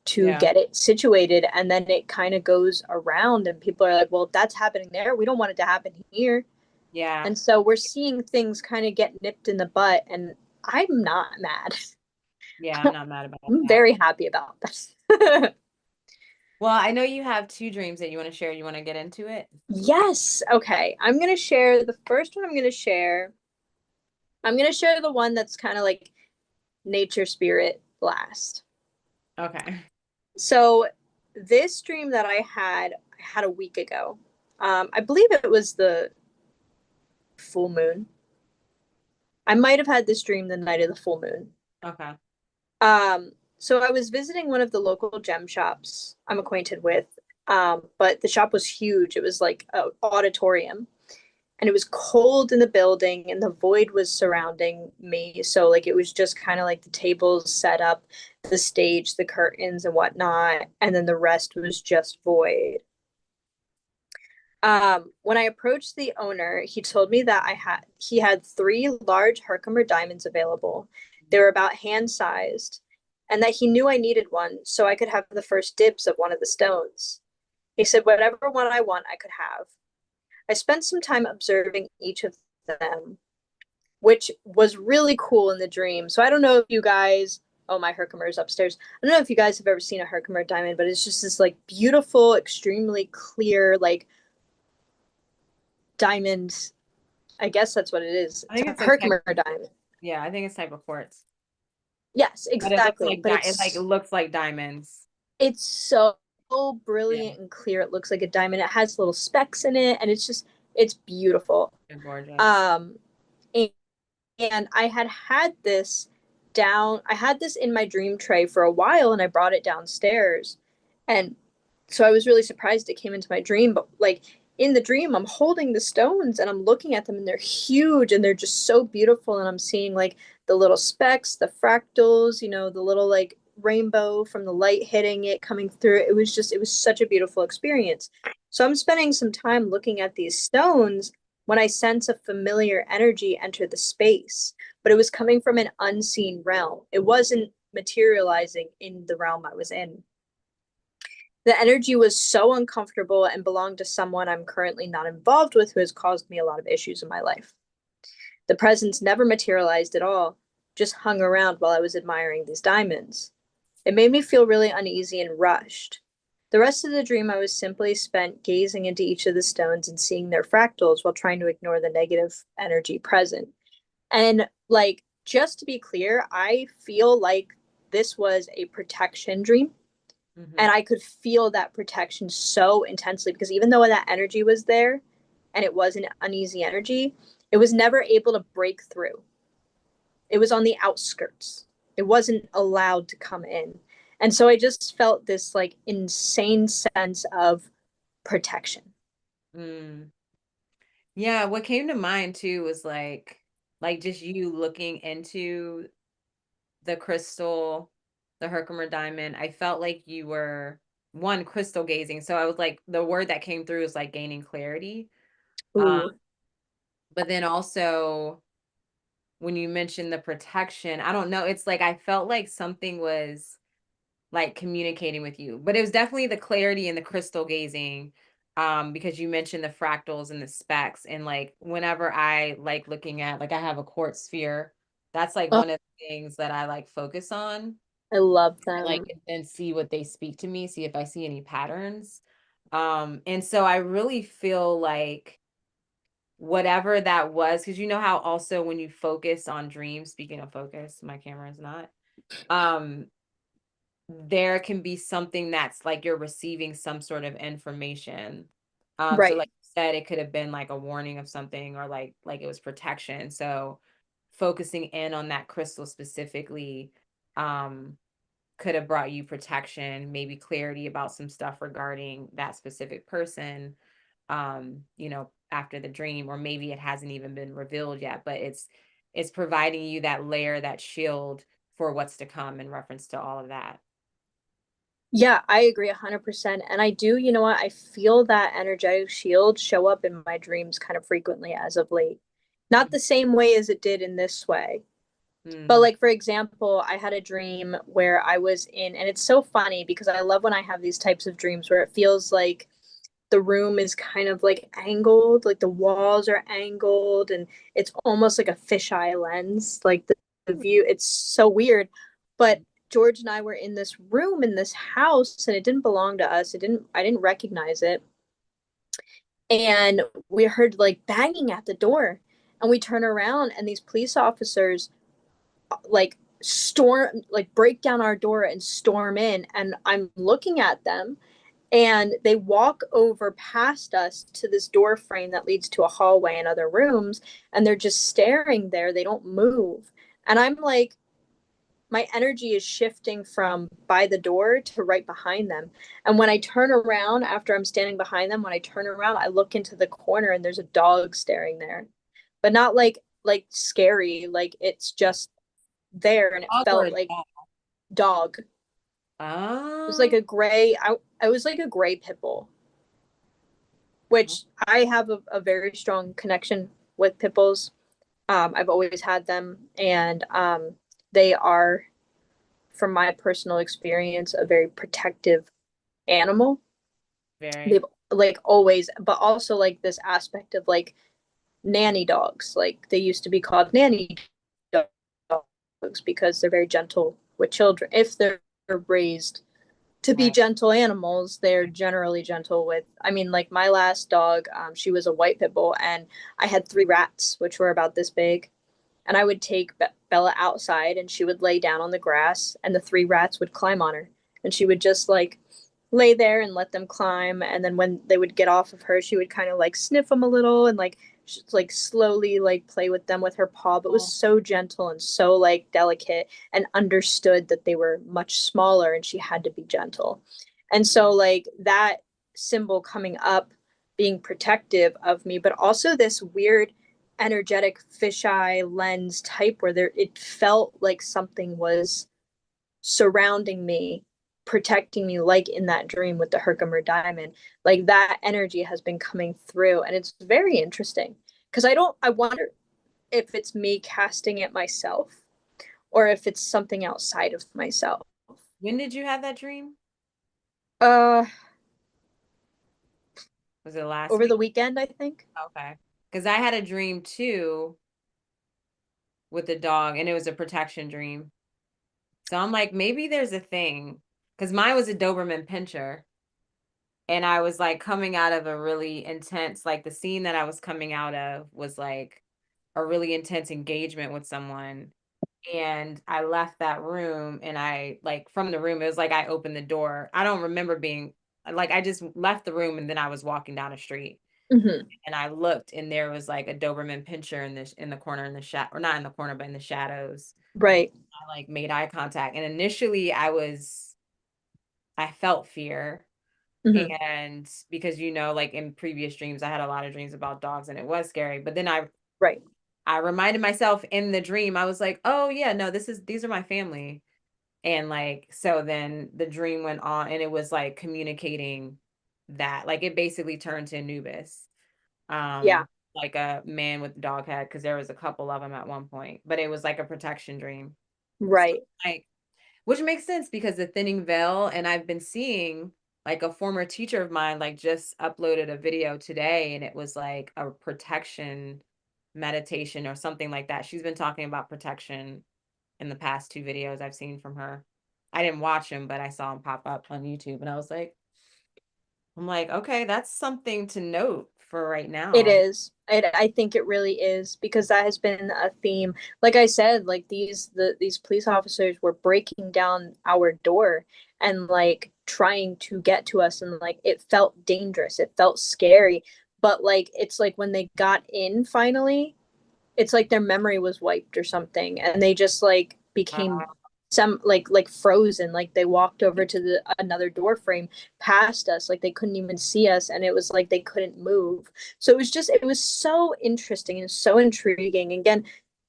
to Yeah. get it situated, and then it kind of goes around and people are like, well, if that's happening there, we don't want it to happen here. Yeah. And so we're seeing things kind of get nipped in the butt, and I'm not mad. Yeah, I'm not mad about I'm that. very happy about this. Well, I know you have two dreams that you want to share. You want to get into it? Yes. Okay. I'm going to share the first one. I'm going to share. I'm going to share the one that's kind of like nature spirit last. Okay. So, this dream that I had a week ago. I believe it was the full moon. I might have had this dream the night of the full moon. Okay. So I was visiting one of the local gem shops I'm acquainted with, but the shop was huge. It was like an auditorium, and it was cold in the building, and the void was surrounding me. So like it was just kind of like the tables set up, the stage, the curtains, and whatnot, and then the rest was just void. When I approached the owner, he told me that he had three large Herkimer diamonds available. They were about hand sized, and that he knew I needed one so I could have the first dibs of one of the stones. He said, whatever one I want, I could have. I spent some time observing each of them, which was really cool in the dream. So I don't know if you guys, oh, my Herkimer is upstairs. I don't know if you guys have ever seen a Herkimer diamond, but it's just this like beautiful, extremely clear, like diamond. I guess that's what it is. I It's think a it's a type. Herkimer diamond. Yeah, I think it's type of quartz. Yes, But it looks exactly. like But it looks like diamonds. it's so Yeah, brilliant and clear. It looks like a diamond. It has little specks in it, and it's beautiful. they're gorgeous. Um, and, and I had this in my dream tray for a while, and I brought it downstairs, and so I was really surprised it came into my dream. But like in the dream, I'm holding the stones and I'm looking at them, and they're huge and they're just so beautiful. And I'm seeing like the little specks, the fractals, the little like rainbow from the light hitting it coming through. It was such a beautiful experience. So I'm spending some time looking at these stones when I sense a familiar energy enter the space, but it was coming from an unseen realm. It wasn't materializing in the realm I was in. The energy was so uncomfortable and belonged to someone I'm currently not involved with who has caused me a lot of issues in my life. The presence never materialized at all, just hung around while I was admiring these diamonds. It made me feel really uneasy and rushed. The rest of the dream I was simply spent gazing into each of the stones and seeing their fractals while trying to ignore the negative energy present. And like, just to be clear, I feel like this was a protection dream. Hmm. And I could feel that protection so intensely because even though that energy was there and it was an uneasy energy, it was never able to break through. It was on the outskirts. It wasn't allowed to come in. And so I just felt this like insane sense of protection. Mm. Yeah, what came to mind too was like just you looking into the crystal, the Herkimer diamond. I felt like you were one crystal gazing. So I was like the word that came through is like gaining clarity. Um, Ooh, but then also when you mentioned the protection, I don't know, it's like I felt like something was like communicating with you. But it was definitely the clarity and the crystal gazing, because you mentioned the fractals and the specks. And like whenever I like looking at like I have a quartz sphere, that's like oh, one of the things that I like focus on. I love Like them. and see what they speak to me, see if I see any patterns. And so I really feel like whatever that was, because you know how also when you focus on dreams, speaking of focus, my camera is not, um, there can be something that's like you're receiving some sort of information. So Right. like you said, it could have been like a warning of something or like it was protection. So focusing in on that crystal specifically, um, could have brought you protection, maybe clarity about some stuff regarding that specific person, after the dream, or maybe it hasn't even been revealed yet, but it's providing you that layer, that shield for what's to come in reference to all of that. Yeah, I agree 100%. And I do, you know what? I feel that energetic shield show up in my dreams kind of frequently as of late. Not the same way as it did in this way. But Mm. like for example, I had a dream where I was in, and it's so funny because I love when I have these types of dreams where it feels like the room is kind of like angled, like the walls are angled, and it's almost like a fisheye lens, like the view. It's so weird. But George and I were in this room in this house, and it didn't belong to us. I didn't recognize it. And we heard like banging at the door. And we turn around, and these police officers like storm, like break down our door and storm in. And I'm looking at them, And they walk over past us to this door frame that leads to a hallway and other rooms, and they're just staring there. They don't move. And I'm like, my energy is shifting from by the door to right behind them. And when I turn around after I'm standing behind them, when I turn around, I look into the corner and there's a dog staring there. But not like scary, like it's just there, and it Dog or felt a like dog? dog. It was like Oh, a gray I was like a gray pit bull, which I have a very strong connection with pit bulls. I've always had them, and they are, from my personal experience, a very protective animal. very. They've like always, but also like this aspect of like nanny dogs. Like they used to be called nanny dogs because they're very gentle with children. If they're raised to be Right. gentle animals, they're generally gentle with. I mean, like my last dog, she was a white pit bull, and I had three rats, which were about this big. And I would take Bella outside, and she would lay down on the grass, and the three rats would climb on her, and she would just like lay there and let them climb. And then when they would get off of her, she would kind of like sniff them a little and like slowly like play with them with her paw, but was Oh, so gentle and so like delicate, and understood that they were much smaller and she had to be gentle. And so like that symbol coming up, being protective of me, but also this weird energetic fisheye lens type where there it felt like something was surrounding me, protecting me, like in that dream with the Herkimer diamond. Like that energy has been coming through, and it's very interesting because I wonder if it's me casting it myself or if it's something outside of myself. when did you have that dream? Uh, Was it last over week? the weekend, I think. Okay. Because I had a dream too with a dog, and it was a protection dream. So I'm like, maybe there's a thing. Because mine was a Doberman Pinscher. And I was like coming out of a really intense, like the scene that I was coming out of was like a really intense engagement with someone. And I left that room, and I like from the room, it was like I opened the door. I don't remember being like, I just left the room and then I was walking down the street, Mm-hmm. and I looked, and there was like a Doberman Pinscher in the corner, in the shot, or not in the corner, but in the shadows. Right. I like made eye contact, and initially I felt fear. Mm-hmm. And because like in previous dreams, I had a lot of dreams about dogs, and it was scary. But then Right. I reminded myself in the dream, I was like, oh yeah, no, these are my family. And like, so then the dream went on, and it was like communicating that, like it basically turned to Anubis, Yeah. like a man with a dog head, because there was a couple of them at one point, but it was like a protection dream. So Right. like, which makes sense because the thinning veil, and I've been seeing like a former teacher of mine like just uploaded a video today, and it was like a protection meditation or something like that. She's been talking about protection in the past two videos I've seen from her. I didn't watch them, but I saw them pop up on YouTube, and I'm like, okay, that's something to note for right It now. is. I think it really is because that has been a theme. Like I said, like these police officers were breaking down our door and like trying to get to us, and like it felt dangerous. It felt scary. But like it's like when they got in finally, it's like their memory was wiped or something, and they just like became Uh, some like frozen. Like they walked over to the another door frame past us, like they couldn't even see us, and it was like they couldn't move. So it was so interesting and so intriguing. Again,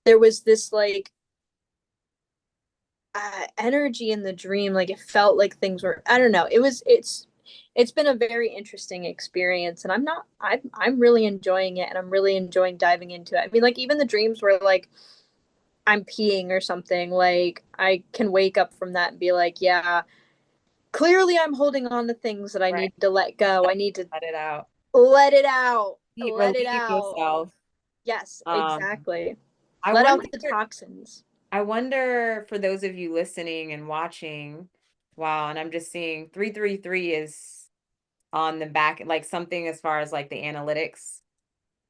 there was this like energy in the dream. Like it felt like things were, I don't know, it's been a very interesting experience, and I'm really enjoying it, and I'm really enjoying diving into it. I mean, like even the dreams where like I'm peeing or something, like I can wake up from that and be like, yeah, clearly I'm holding on to things that I right. need to let go. I need to Let it out. let it out. Let it Relieve out. yourself. Yes, Um, exactly. I Let wonder out the toxins. I wonder for those of you listening and watching, wow, and I'm just seeing 333 is on the back, like something as far as like the analytics.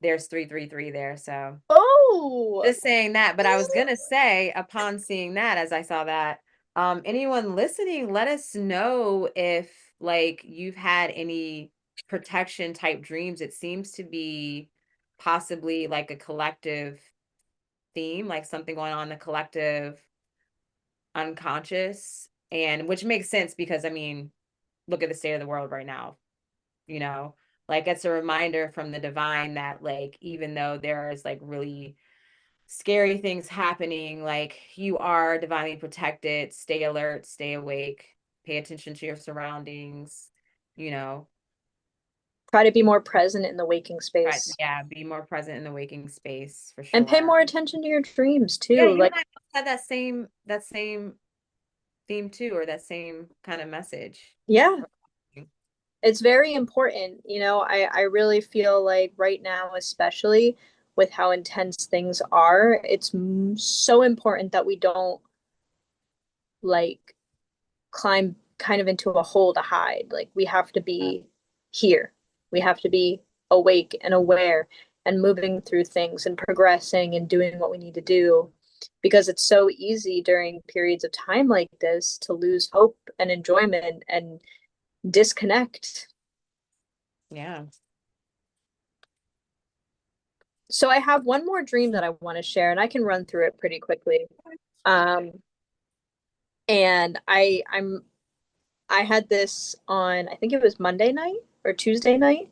There's 333 there. So Oh, just saying that. But I was gonna say, upon seeing that, as I saw that, Anyone listening, let us know if like you've had any protection type dreams. It seems to be possibly like a collective theme, like something going on in the collective unconscious, and which makes sense because I mean, look at the state of the world right now, you know, like it's a reminder from the divine that like even though there is like really scary things happening, like you are divinely protected. Stay alert, stay awake, pay attention to your surroundings, you know. Try to be more present in the waking Right. space Yeah, be more present in the waking space for and pay sure. more attention to your dreams Yeah, too. you Like, and I both had that same theme too, or that same kind of message. yeah, it's very important. I really feel like right now, especially with how intense things are, it's so important that we don't like climb kind of into a hole to hide. Like we have to be here. We have to be awake and aware and moving through things and progressing and doing what we need to do because it's so easy during periods of time like this to lose hope and enjoyment and disconnect. Yeah. So I have one more dream that I want to share and I can run through it pretty quickly. Um and I had this on, I think it was Monday night or Tuesday night.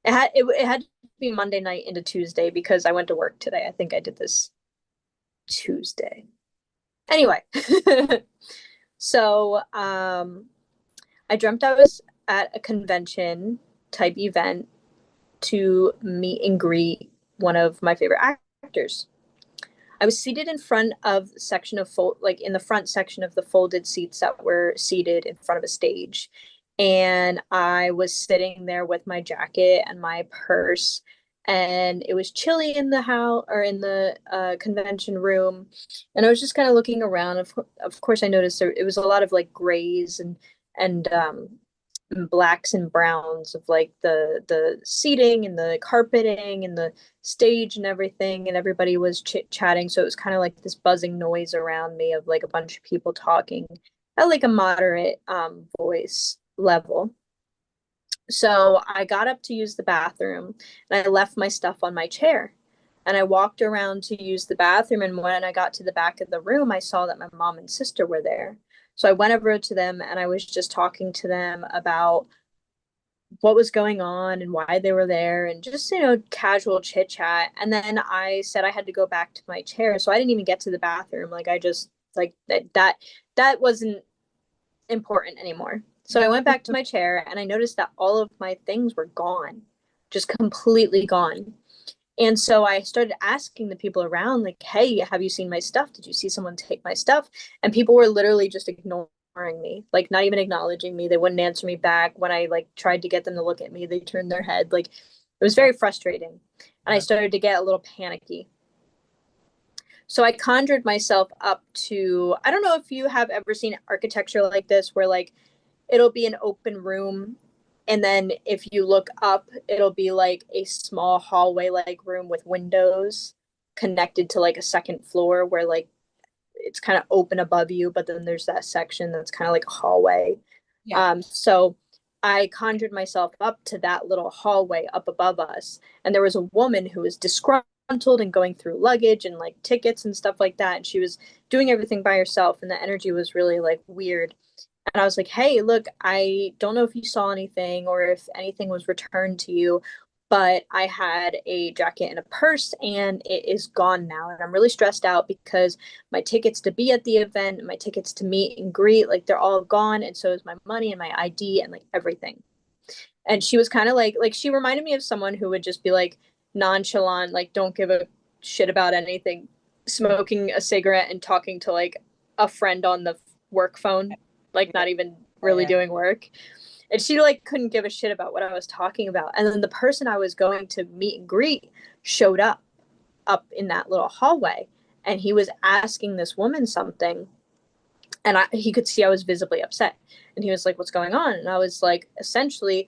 It had to be Monday night into Tuesday because I went to work today. I think I did this Tuesday. Anyway, so I dreamt I was at a convention type event to meet and greet one of my favorite actors. I was seated in front of section of like in the front section of the folded seats that were seated in front of a stage. And I was sitting there with my jacket and my purse. And it was chilly in the house or in the convention room. And I was just kind of looking around. Of course, I noticed it was a lot of like grays and blacks and browns of like the seating and the carpeting and the stage and everything, and everybody was chit chatting, so it was kind of like this buzzing noise around me of like a bunch of people talking at like a moderate voice level. So I got up to use the bathroom and I left my stuff on my chair, and I walked around to use the bathroom, and when I got to the back of the room I saw that my mom and sister were there. So I went over to them and I was just talking to them about what was going on and why they were there and just, casual chit chat. And then I said I had to go back to my chair. So I didn't even get to the bathroom. Like I just like that wasn't important anymore. So I went back to my chair and I noticed that all of my things were gone, just completely gone. And so I started asking the people around, like, hey, have you seen my stuff? Did you see someone take my stuff? And people were literally just ignoring me, like not even acknowledging me. They wouldn't answer me back. When I like tried to get them to look at me, they turned their head. Like it was very frustrating. And I started to get a little panicky. So I conjured myself up to, I don't know if you have ever seen architecture like this, where like it'll be an open room, and then if you look up it'll be like a small hallway like room with windows connected to like a second floor where like it's kind of open above you, but then there's that section that's kind of like a hallway. Yeah. So I conjured myself up to that little hallway up above us, and there was a woman who was disgruntled and going through luggage and like tickets and stuff like that, and she was doing everything by herself, and the energy was really like weird. And I was like, hey, look, I don't know if you saw anything or if anything was returned to you, but I had a jacket and a purse and it is gone now. And I'm really stressed out because my tickets to be at the event, my tickets to meet and greet, like they're all gone. And so is my money and my ID and like everything. And she was kind of like she reminded me of someone who would just be like nonchalant, like don't give a shit about anything, smoking a cigarette and talking to like a friend on the work phone, like not even really Yeah. doing work. And she like couldn't give a shit about what I was talking about. And then the person I was going to meet and greet showed up in that little hallway, and he was asking this woman something, and he could see I was visibly upset. And he was like, "What's going on?" And I was like, "Essentially,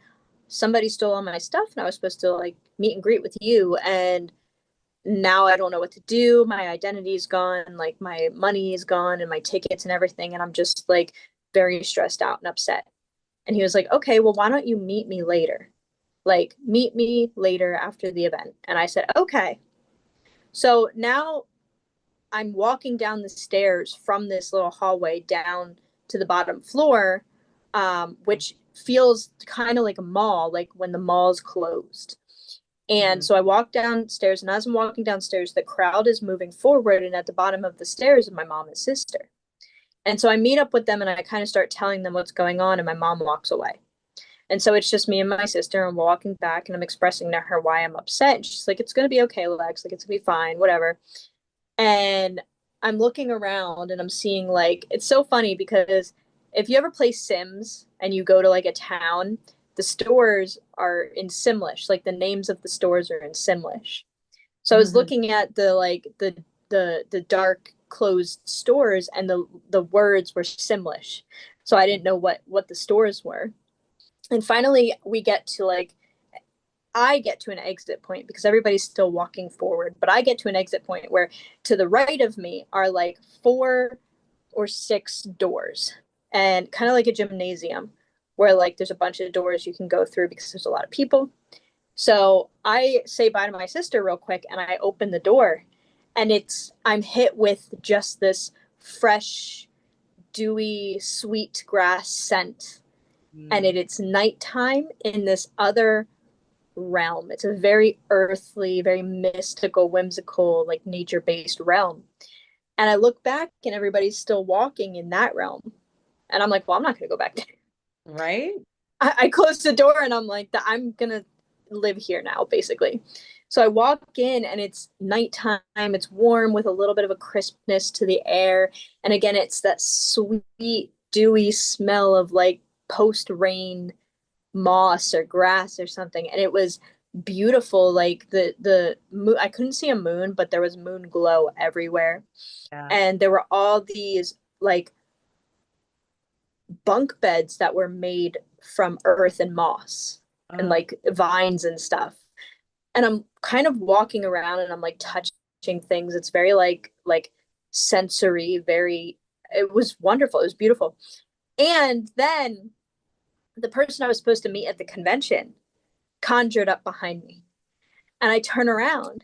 somebody stole all my stuff, and I was supposed to like meet and greet with you, and now I don't know what to do. My identity's gone, like my money is gone and my tickets and everything. And I'm just like very stressed out and upset. And he was like, okay, well, why don't you meet me later? Like, meet me later after the event. And I said, okay. So now I'm walking down the stairs from this little hallway down to the bottom floor, which feels kind of like a mall, like when the mall's closed. And Mhm. so I walk downstairs, and as I'm walking downstairs, the crowd is moving forward. And at the bottom of the stairs is my mom and sister. And so I meet up with them and I kind of start telling them what's going on, and my mom walks away. And so it's just me and my sister, and we're walking back, and I'm expressing to her why I'm upset. And she's like, it's going to be okay, Lex. Like, it's going to be fine, whatever. And I'm looking around and I'm seeing, like, it's so funny because if you ever play Sims and you go to like a town, the stores are in Simlish. Like, the names of the stores are in Simlish. So I was Mhm. looking at the like the dark closed stores, and the words were Simlish. So I didn't know what the stores were. And finally we get to like I get to an exit point because everybody's still walking forward, but I get to an exit point where to the right of me are like 4 or 6 doors, and kind of like a gymnasium where like there's a bunch of doors you can go through because there's a lot of people. So I say bye to my sister real quick and I open the door, and I'm hit with just this fresh, dewy, sweet grass scent. And Mhm. it's nighttime in this other realm. It's a very earthly, very mystical, whimsical, like nature based realm. And I look back and everybody's still walking in that realm. And I'm like, well, I'm not going to go back there. Right? I closed the door and I'm like, I'm going to live here now, basically. So I walk in and it's nighttime. It's warm with a little bit of a crispness to the air. And again, it's that sweet, dewy smell of like post rain moss or grass or something. And it was beautiful. Like the moon, I couldn't see a moon, but there was moon glow everywhere. Yeah. And there were all these like bunk beds that were made from earth and moss and Oh, like vines and stuff. And I'm kind of walking around and I'm like touching things. It's very like sensory, very it was wonderful. It was beautiful. And then the person I was supposed to meet at the convention conjured up behind me. And I turn around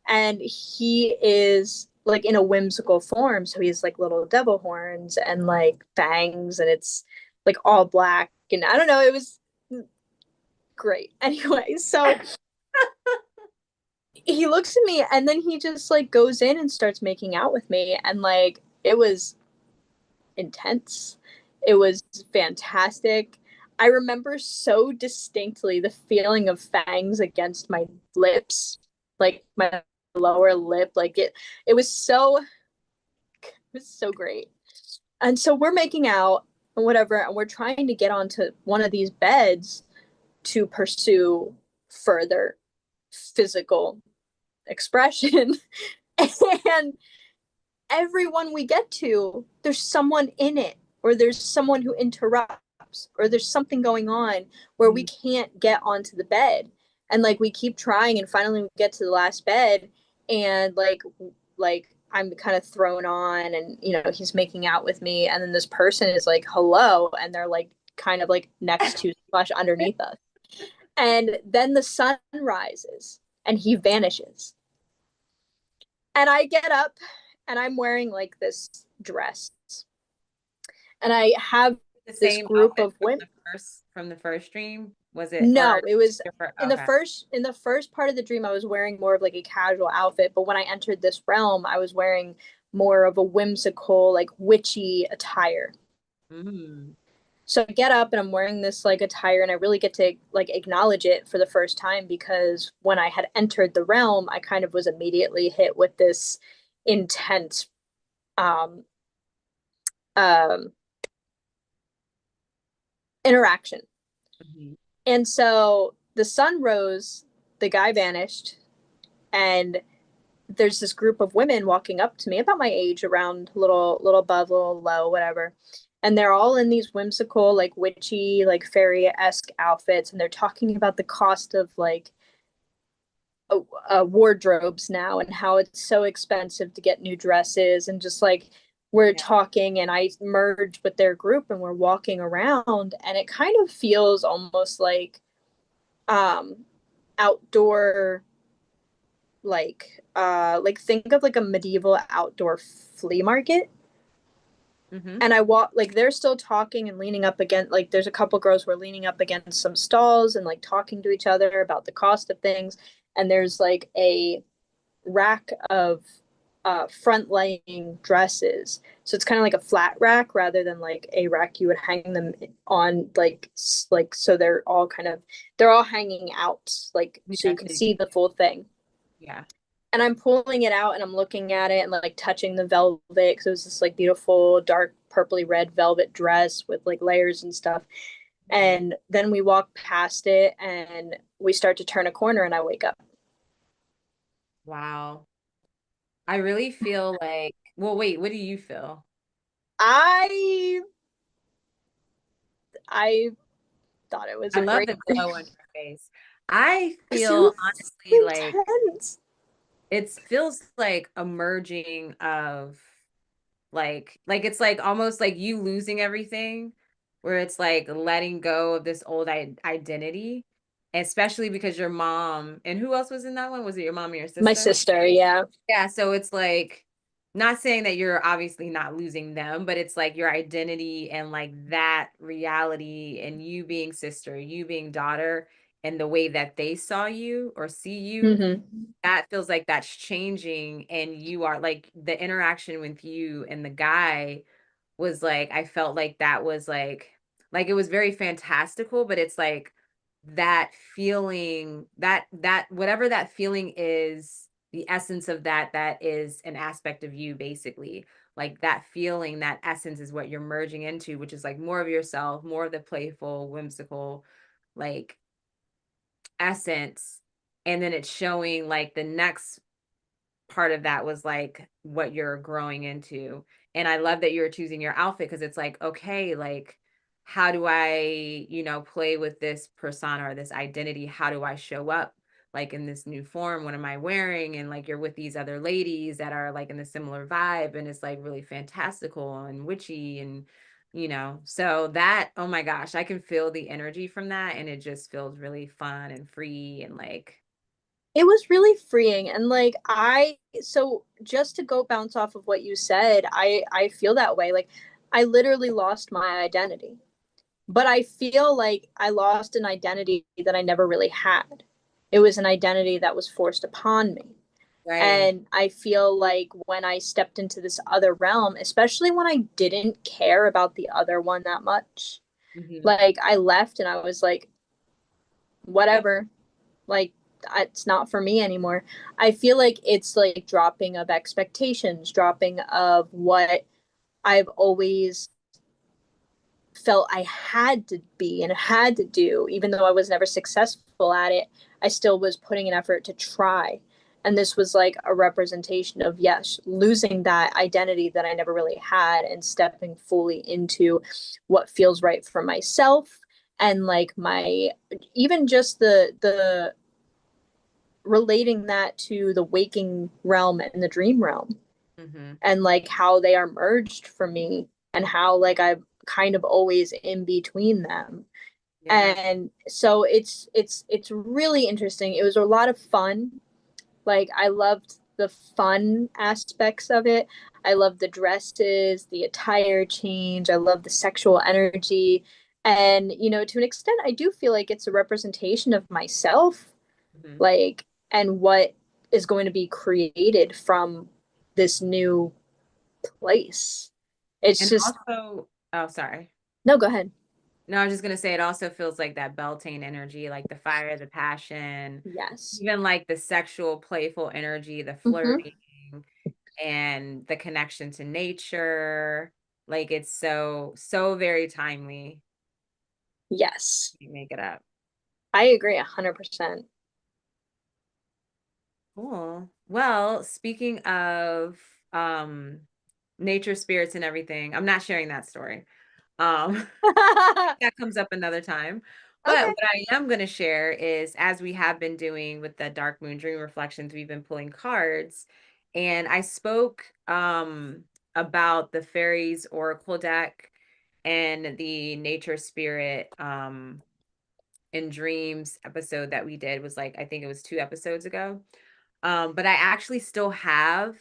and he is like in a whimsical form. So he's like little devil horns and like fangs, and it's like all black. And I don't know, it was great. Anyway, so he looks at me and then he just like goes in and starts making out with me. And like it was intense, it was fantastic. I remember so distinctly the feeling of fangs against my lips, like my lower lip. Like it was so great. And so we're making out and whatever, and we're trying to get onto one of these beds to pursue further physical expression. And everyone we get to, there's someone in it, or there's someone who interrupts, or there's something going on where we mhm. can't get onto the bed. And like we keep trying, and finally we get to the last bed, and like I'm kind of thrown on, and he's making out with me, and then this person is like hello, and they're like kind of like next to slash underneath us. And then the sun rises and he vanishes. And I get up and I'm wearing like this dress. And I have The this same group outfit of women. from the first stream, was it, No, or it was different? in the Okay. first part of the dream I was wearing more of like a casual outfit, but when I entered this realm, I was wearing more of a whimsical, like witchy attire. Mm. So I get up and I'm wearing this like attire, and I really get to like acknowledge it for the first time, because when I had entered the realm, I kind of was immediately hit with this intense um um interaction. Mhm. And so the sun rose, the guy vanished, and there's this group of women walking up to me about my age, around little above, little low, whatever. And they're all in these whimsical, like witchy, like fairy-esque outfits, and they're talking about the cost of like wardrobes now and how it's so expensive to get new dresses, and just like we're Yeah. talking and I merge with their group and we're walking around, and it kind of feels almost um outdoor, like think of like a medieval outdoor flea market. Mm-hmm. And I walk, like they're still talking and leaning up against, like there's a couple girls who are leaning up against some stalls and like talking to each other about the cost of things. And there's like a rack of front laying dresses. So it's kind of like a flat rack rather than like a rack you would hang them on, like so they're all hanging out, like so Yeah. you can see the full thing. Yeah. And I'm pulling it out and I'm looking at it and like touching the velvet because it was this like beautiful dark purpley red velvet dress with like layers and stuff. Mhm. And then we walk past it and we start to turn a corner and I wake up. Wow. I really feel like, well, wait, what do you feel? I I thought it was I a love great the glow on your face. I because it was feel honestly like intense. it feels like a merging of like it's like almost like you losing everything, where it's like letting go of this old identity, especially because your mom, and who else was in that one? Was it your mom and your My sister? sister, yeah. Yeah, so it's like not saying that you're obviously not losing them, but it's like your identity and like that reality and you being sister, you being daughter, and the way that they saw you or see you, Mm-hmm. that feels like that's changing. And you are like the interaction with you and the guy was like, I felt like that was like it was very fantastical, but it's like that feeling, that whatever that feeling is, the essence of that is an aspect of you basically. Like that feeling, that essence is what you're merging into, which is like more of yourself, more of the playful, whimsical, like essence. And then it's showing like the next part of that was like what you're growing into. And I love that you're choosing your outfit because it's like, okay, like how do I, play with this persona or this identity? How do I show up like in this new form? What am I wearing? And like you're with these other ladies that are like in a similar vibe and it's like really fantastical and witchy and so that, oh my gosh, I can feel the energy from that and it just feels really fun and free and like It was really freeing, and like so just to go bounce off of what you said, I feel that way. Like I literally lost my identity, but I feel like I lost an identity that I never really had. It was an identity that was forced upon me. right. And I feel like when I stepped into this other realm, especially when I didn't care about the other one that much, Hmm. like I left and I was like, Yep. whatever, like it's not for me anymore. I feel like it's like dropping of expectations, dropping of what I've always felt I had to be and had to do, even though I was never successful at it. I still was putting an effort to try. And this was like a representation of, yes, losing that identity that I never really had and stepping fully into what feels right for myself. And like my, even just the relating that to the waking realm and the dream realm, Hmm. and like how they are merged for me, and how like I'm kind of always in between them. Yeah. And so it's really interesting. It was a lot of fun. Like I loved the fun aspects of it. I love the dresses, the attire change. I love the sexual energy. And to an extent I do feel like it's a representation of myself, Hmm. like, and what is going to be created from this new place. It's And just, also, oh, sorry. no, go ahead. No, I was just gonna say it also feels like that Beltane energy, like the fire, the passion, Yes. even like the sexual, playful energy, the Mm-hmm. flirting, and the connection to nature. Like it's so, so very timely. Yes. You make it up. I agree 100%. Cool. Well, speaking of um nature spirits and everything, I'm not sharing that story. Um that comes up another time. But Okay. what I am going to share is, as we have been doing with the Dark Moon Dream Reflections, we've been pulling cards. And I spoke about the Fairies Oracle deck and the Nature Spirit in Dreams episode that we did was like, I think it was 2 episodes ago. But I actually still have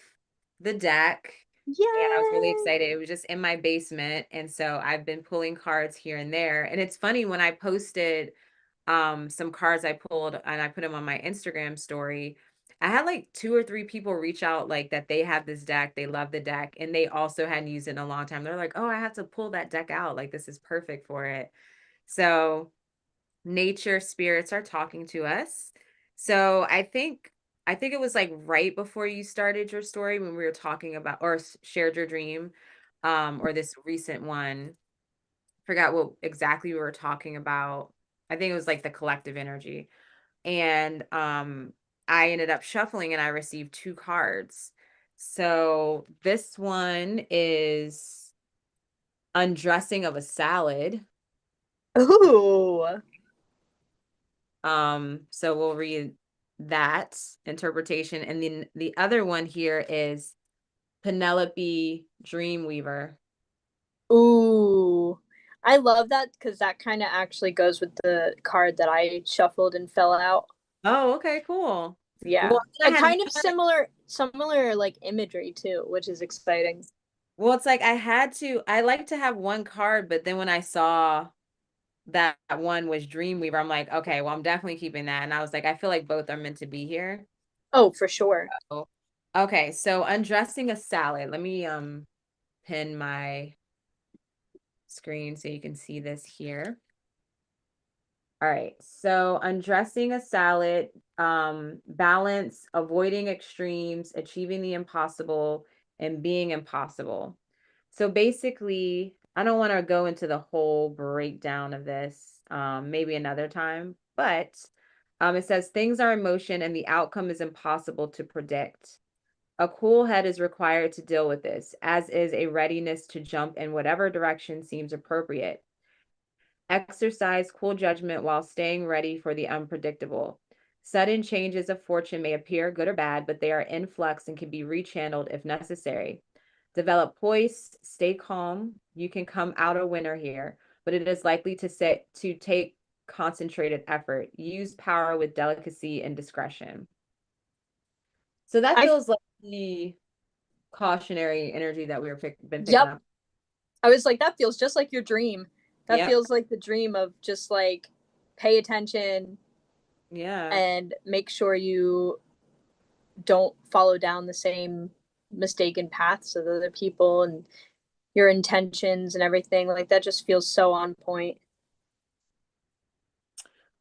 the deck and I was really Yay. excited. It was just in my basement. And so I've been pulling cards here and there. And it's funny when I posted some cards I pulled and I put them on my Instagram story. I had like 2 or 3 people reach out like that they have this deck, they love the deck, and they also hadn't used it in a long time. They're like, "Oh, I have to pull that deck out. Like this is perfect for it." So nature spirits are talking to us. So I think it was like right before you started your story when we were talking about or shared your dream or this recent one. Forgot what exactly we were talking about. I think it was like the collective energy. And I ended up shuffling and I received 2 cards. So this one is undressing of a salad. Ooh. So we'll read that interpretation. And then the other one here is Penelope Dreamweaver. Ooh. I love that because that kind of actually goes with the card that I shuffled and fell out. Oh, okay, cool. Yeah. Well, I A had kind of similar like imagery too, which is exciting. well, it's like I like to have one card, but then when I saw that one was Dreamweaver, I'm like, okay, well, I'm definitely keeping that. And I was like, I feel like both are meant to be here. Oh, for sure. Oh. Okay, so undressing a salad. Let me pin my screen so you can see this here. All right. So undressing a salad, balance, avoiding extremes, achieving the impossible, and being impossible. So basically, I don't want to go into the whole breakdown of this, maybe another time, but it says things are in motion and the outcome is impossible to predict. A cool head is required to deal with this, as is a readiness to jump in whatever direction seems appropriate. Exercise cool judgment while staying ready for the unpredictable. Sudden changes of fortune may appear good or bad, but they are in flux and can be rechanneled if necessary. Develop poise, stay calm. You can come out a winner here, but it is likely to take concentrated effort. Use power with delicacy and discretion. So that I feels like the cautionary energy that been picking Yep. up. I was like, that feels just like your dream. That Yep. feels like the dream of just like pay attention Yeah. and make sure you don't follow down the same mistaken paths of other people and your intentions and everything. Like that just feels so on point.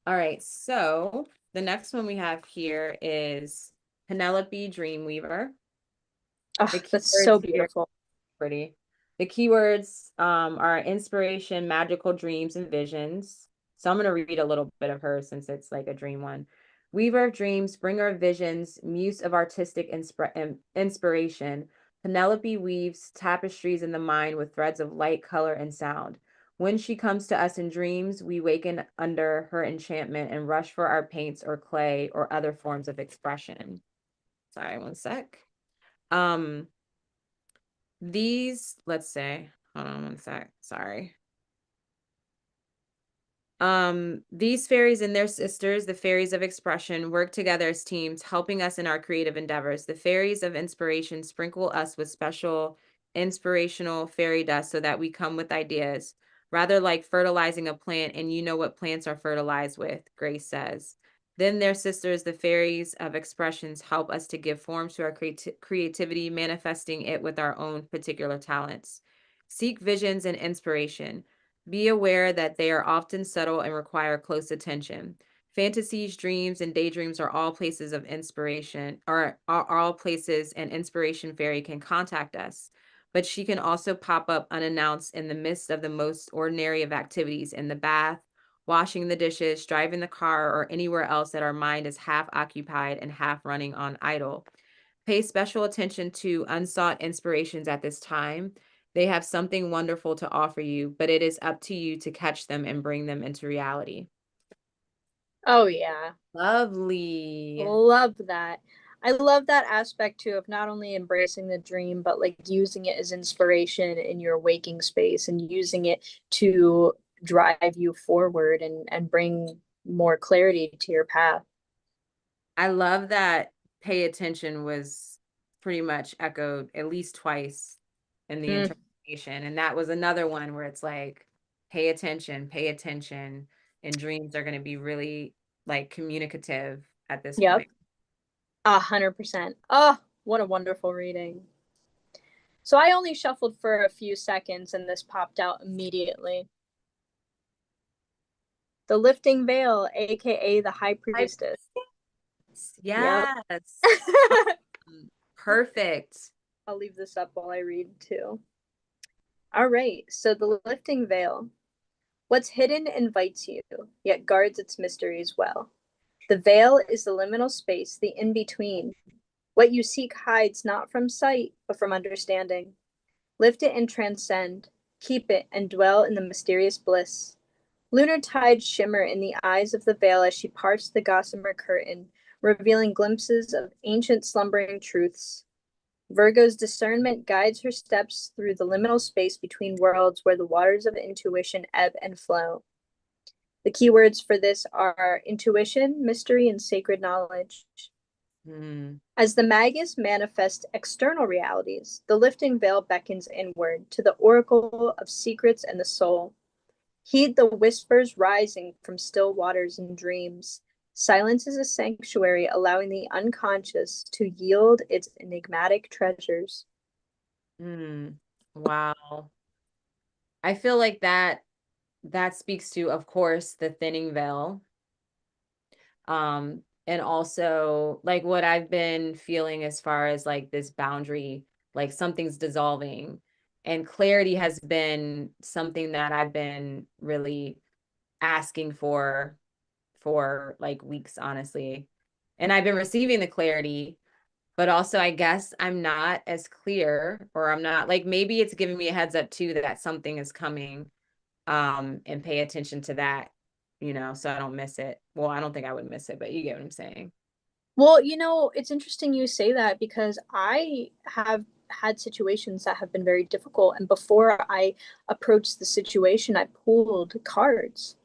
All right, so the next one we have here is Penelope Dreamweaver. The Oh, that's keywords so here beautiful. pretty. The keywords are inspiration, magical dreams, and visions. So I'm going to read a little bit of her since it's like a dream one. Weaver of dreams, bringer of visions, muse of artistic inspiration. Penelope weaves tapestries in the mind with threads of light, color, and sound. When she comes to us in dreams, we waken under her enchantment and rush for our paints or clay or other forms of expression. Sorry, one sec. Um, let's say, hold on one sec. Sorry. These fairies and their sisters, the fairies of expression, work together as teams, helping us in our creative endeavors. The fairies of inspiration sprinkle us with special inspirational fairy dust so that we come with ideas, rather like fertilizing a plant, and you know what plants are fertilized with, Grace says. Then their sisters, the fairies of expressions, help us to give form to our creativity, manifesting it with our own particular talents. Seek visions and inspiration. Be aware that they are often subtle and require close attention. Fantasies, dreams, and daydreams are all places of inspiration, or are all places an inspiration fairy can contact us. But she can also pop up unannounced in the midst of the most ordinary of activities in the bath, washing the dishes, driving the car, or anywhere else that our mind is half occupied and half running on idle. Pay special attention to unsought inspirations at this time. They have something wonderful to offer you, but it is up to you to catch them and bring them into reality. Oh yeah. Lovely. Love that. I love that aspect too of not only embracing the dream, but like using it as inspiration in your waking space and using it to drive you forward and bring more clarity to your path. I love that pay attention was pretty much echoed at least twice in the Mm, interpretation. And that was another one where it's like, pay attention, pay attention. And dreams are going to be really like communicative at this yep, point. 100%. Oh, what a wonderful reading. So I only shuffled for a few seconds and this popped out immediately. The lifting veil, aka the high I, priestess. Yep. yes. Perfect. I'll leave this up while I read too. All right, so the lifting veil. What's hidden invites you, yet guards its mysteries well. The veil is the liminal space, the in between. What you seek hides not from sight, but from understanding. Lift it and transcend. Keep it and dwell in the mysterious bliss. Lunar tides shimmer in the eyes of the veil as she parts the gossamer curtain, revealing glimpses of ancient slumbering truths. Virgo's discernment guides her steps through the liminal space between worlds where the waters of intuition ebb and flow. The keywords for this are intuition, mystery, and sacred knowledge. Hmm. As the magus manifests external realities, the lifting veil beckons inward to the oracle of secrets and the soul. Heed the whispers rising from still waters and dreams. Silence is a sanctuary, allowing the unconscious to yield its enigmatic treasures. Hmm. Wow. I feel like that speaks to, of course, the thinning veil. And also like what I've been feeling as far as like this boundary, like something's dissolving. And clarity has been something that I've been really asking for like weeks, honestly. And I've been receiving the clarity, but also I guess I'm not as clear, or I'm not like, maybe it's giving me a heads up too that something is coming, and pay attention to that, so I don't miss it. Well, I don't think I would miss it, but you get what I'm saying. Well, it's interesting you say that because I have had situations that have been very difficult. And before I approached the situation, I pulled cards.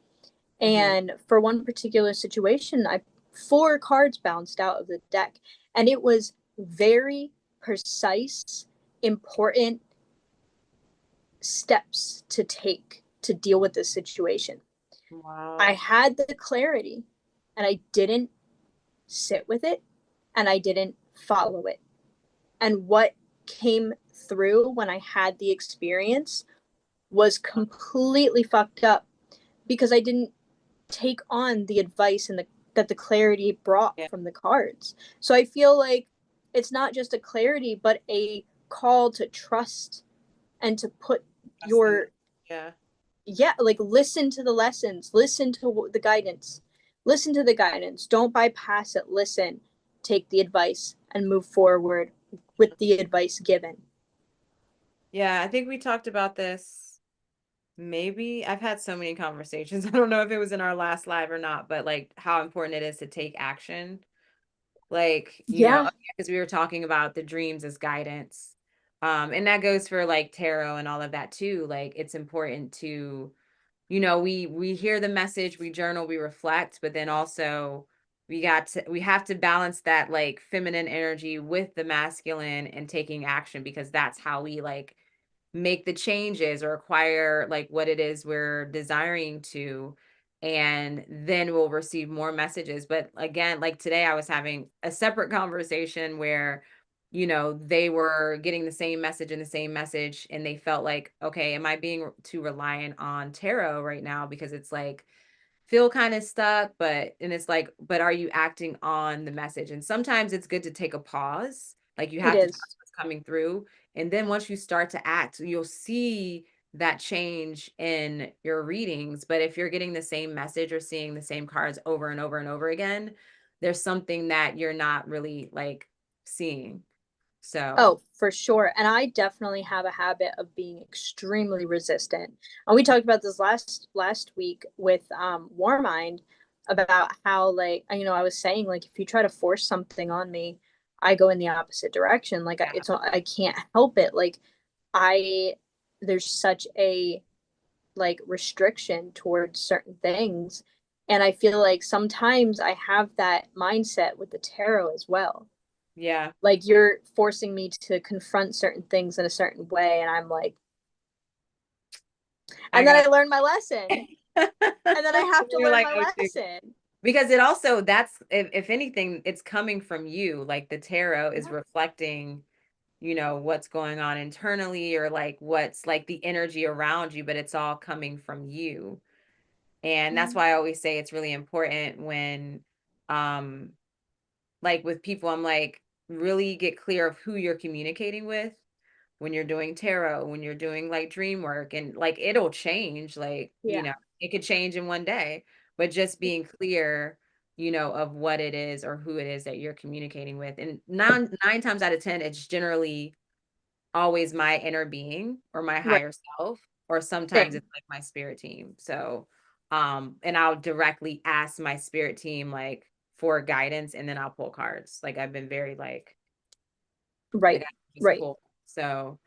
Hmm. And for one particular situation, I four cards bounced out of the deck. And it was very precise, important steps to take to deal with this situation. I Wow. had the clarity and I didn't sit with it and I didn't follow it. And what came through when I had the experience was completely fucked up because I didn't take on the advice and that the clarity brought Yeah. from the cards. So I feel like it's not just a clarity, but a call to trust and to put Trusting. your, Yeah. yeah, like listen to the lessons, listen to the guidance, listen to the guidance. Don't bypass it. Listen, take the advice and move forward with the advice given. Yeah, I think we talked about this. Maybe I've had so many conversations. I don't know if it was in our last live or not, but like how important it is to take action. Like, Yeah, because we were talking about the dreams as guidance. And that goes for like tarot and all of that too. Like it's important to, we hear the message, we journal, we reflect, but then also we have to balance that like feminine energy with the masculine and taking action, because that's how we like make the changes or acquire like what it is we're desiring to, and then we'll receive more messages. But again, like today I was having a separate conversation where they were getting the same message and the same message, and they felt like, okay, am I being too reliant on tarot right now, because it's like feel kind of stuck, and it's like, but are you acting on the message? And sometimes it's good to take a pause. Like you it have to trust is. what's coming through. And then once you start to act, you'll see that change in your readings. But if you're getting the same message or seeing the same cards over and over and over again, there's something that you're not really like seeing. So, Oh, for sure. And I definitely have a habit of being extremely resistant. And we talked about this last week with Warmind. about how like I was saying like if you try to force something on me, I go in the opposite direction. Like Yeah. I can't help it. Like I there's such a like restriction towards certain things. And I feel like sometimes I have that mindset with the tarot as well. Yeah. Like you're forcing me to confront certain things in a certain way, and I'm like, I and then got I learned my lesson, and then I have to you're learn like, my oh shoot. lesson. Because it also, that's, if anything, it's coming from you. Like the tarot is Yeah. reflecting, what's going on internally, or like what's like the energy around you, but it's all coming from you. And that's Mm-hmm. why I always say it's really important when, um, like with people, I'm like, really get clear of who you're communicating with when you're doing tarot, when you're doing like dream work, and like it'll change, like, Yeah. it could change in one day, but just being clear, of what it is or who it is that you're communicating with. And nine times out of 10, it's generally always my inner being or my Right. higher self, or sometimes Same. it's like my spirit team. So, and I'll directly ask my spirit team like for guidance, and then I'll pull cards. Like I've been very like Right. I just Right. pull. So,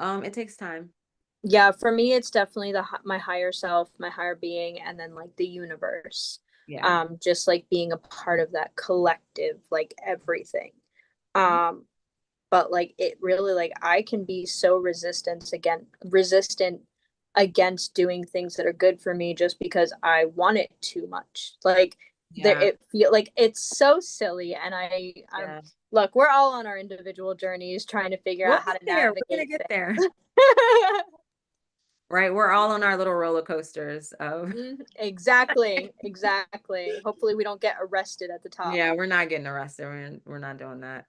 it takes time. Yeah, for me, it's definitely my higher self, my higher being, and then like the universe. Yeah. Just like being a part of that collective, like everything. Mhm. Um, but like it really like I can be so resistant against doing things that are good for me just because I want it too much. Like there Yeah. it feel like it's so silly, and I'm Yeah. look, we're all on our individual journeys trying to figure We'll out how get to there. We're gonna navigate get there. things. Right. We're all on our little roller coasters of Exactly, exactly. Hopefully we don't get arrested at the top. yeah, we're not getting arrested. We're not doing that.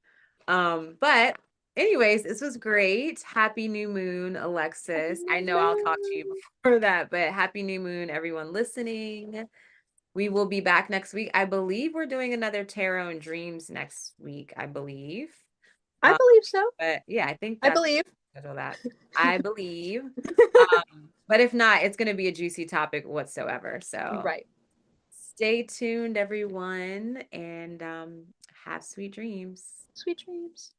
But anyways, this was great. Happy new moon, Happy Alexis. I New know I'll talk to you Moon. before that, but happy new moon, everyone listening. We will be back next week. I believe we're doing another tarot and dreams next week, I believe. I Um, believe so. but yeah, I think I that's believe. schedule that. I believe. But if not, it's going to be a juicy topic whatsoever. So Right. stay tuned, everyone, and have sweet dreams. Sweet dreams.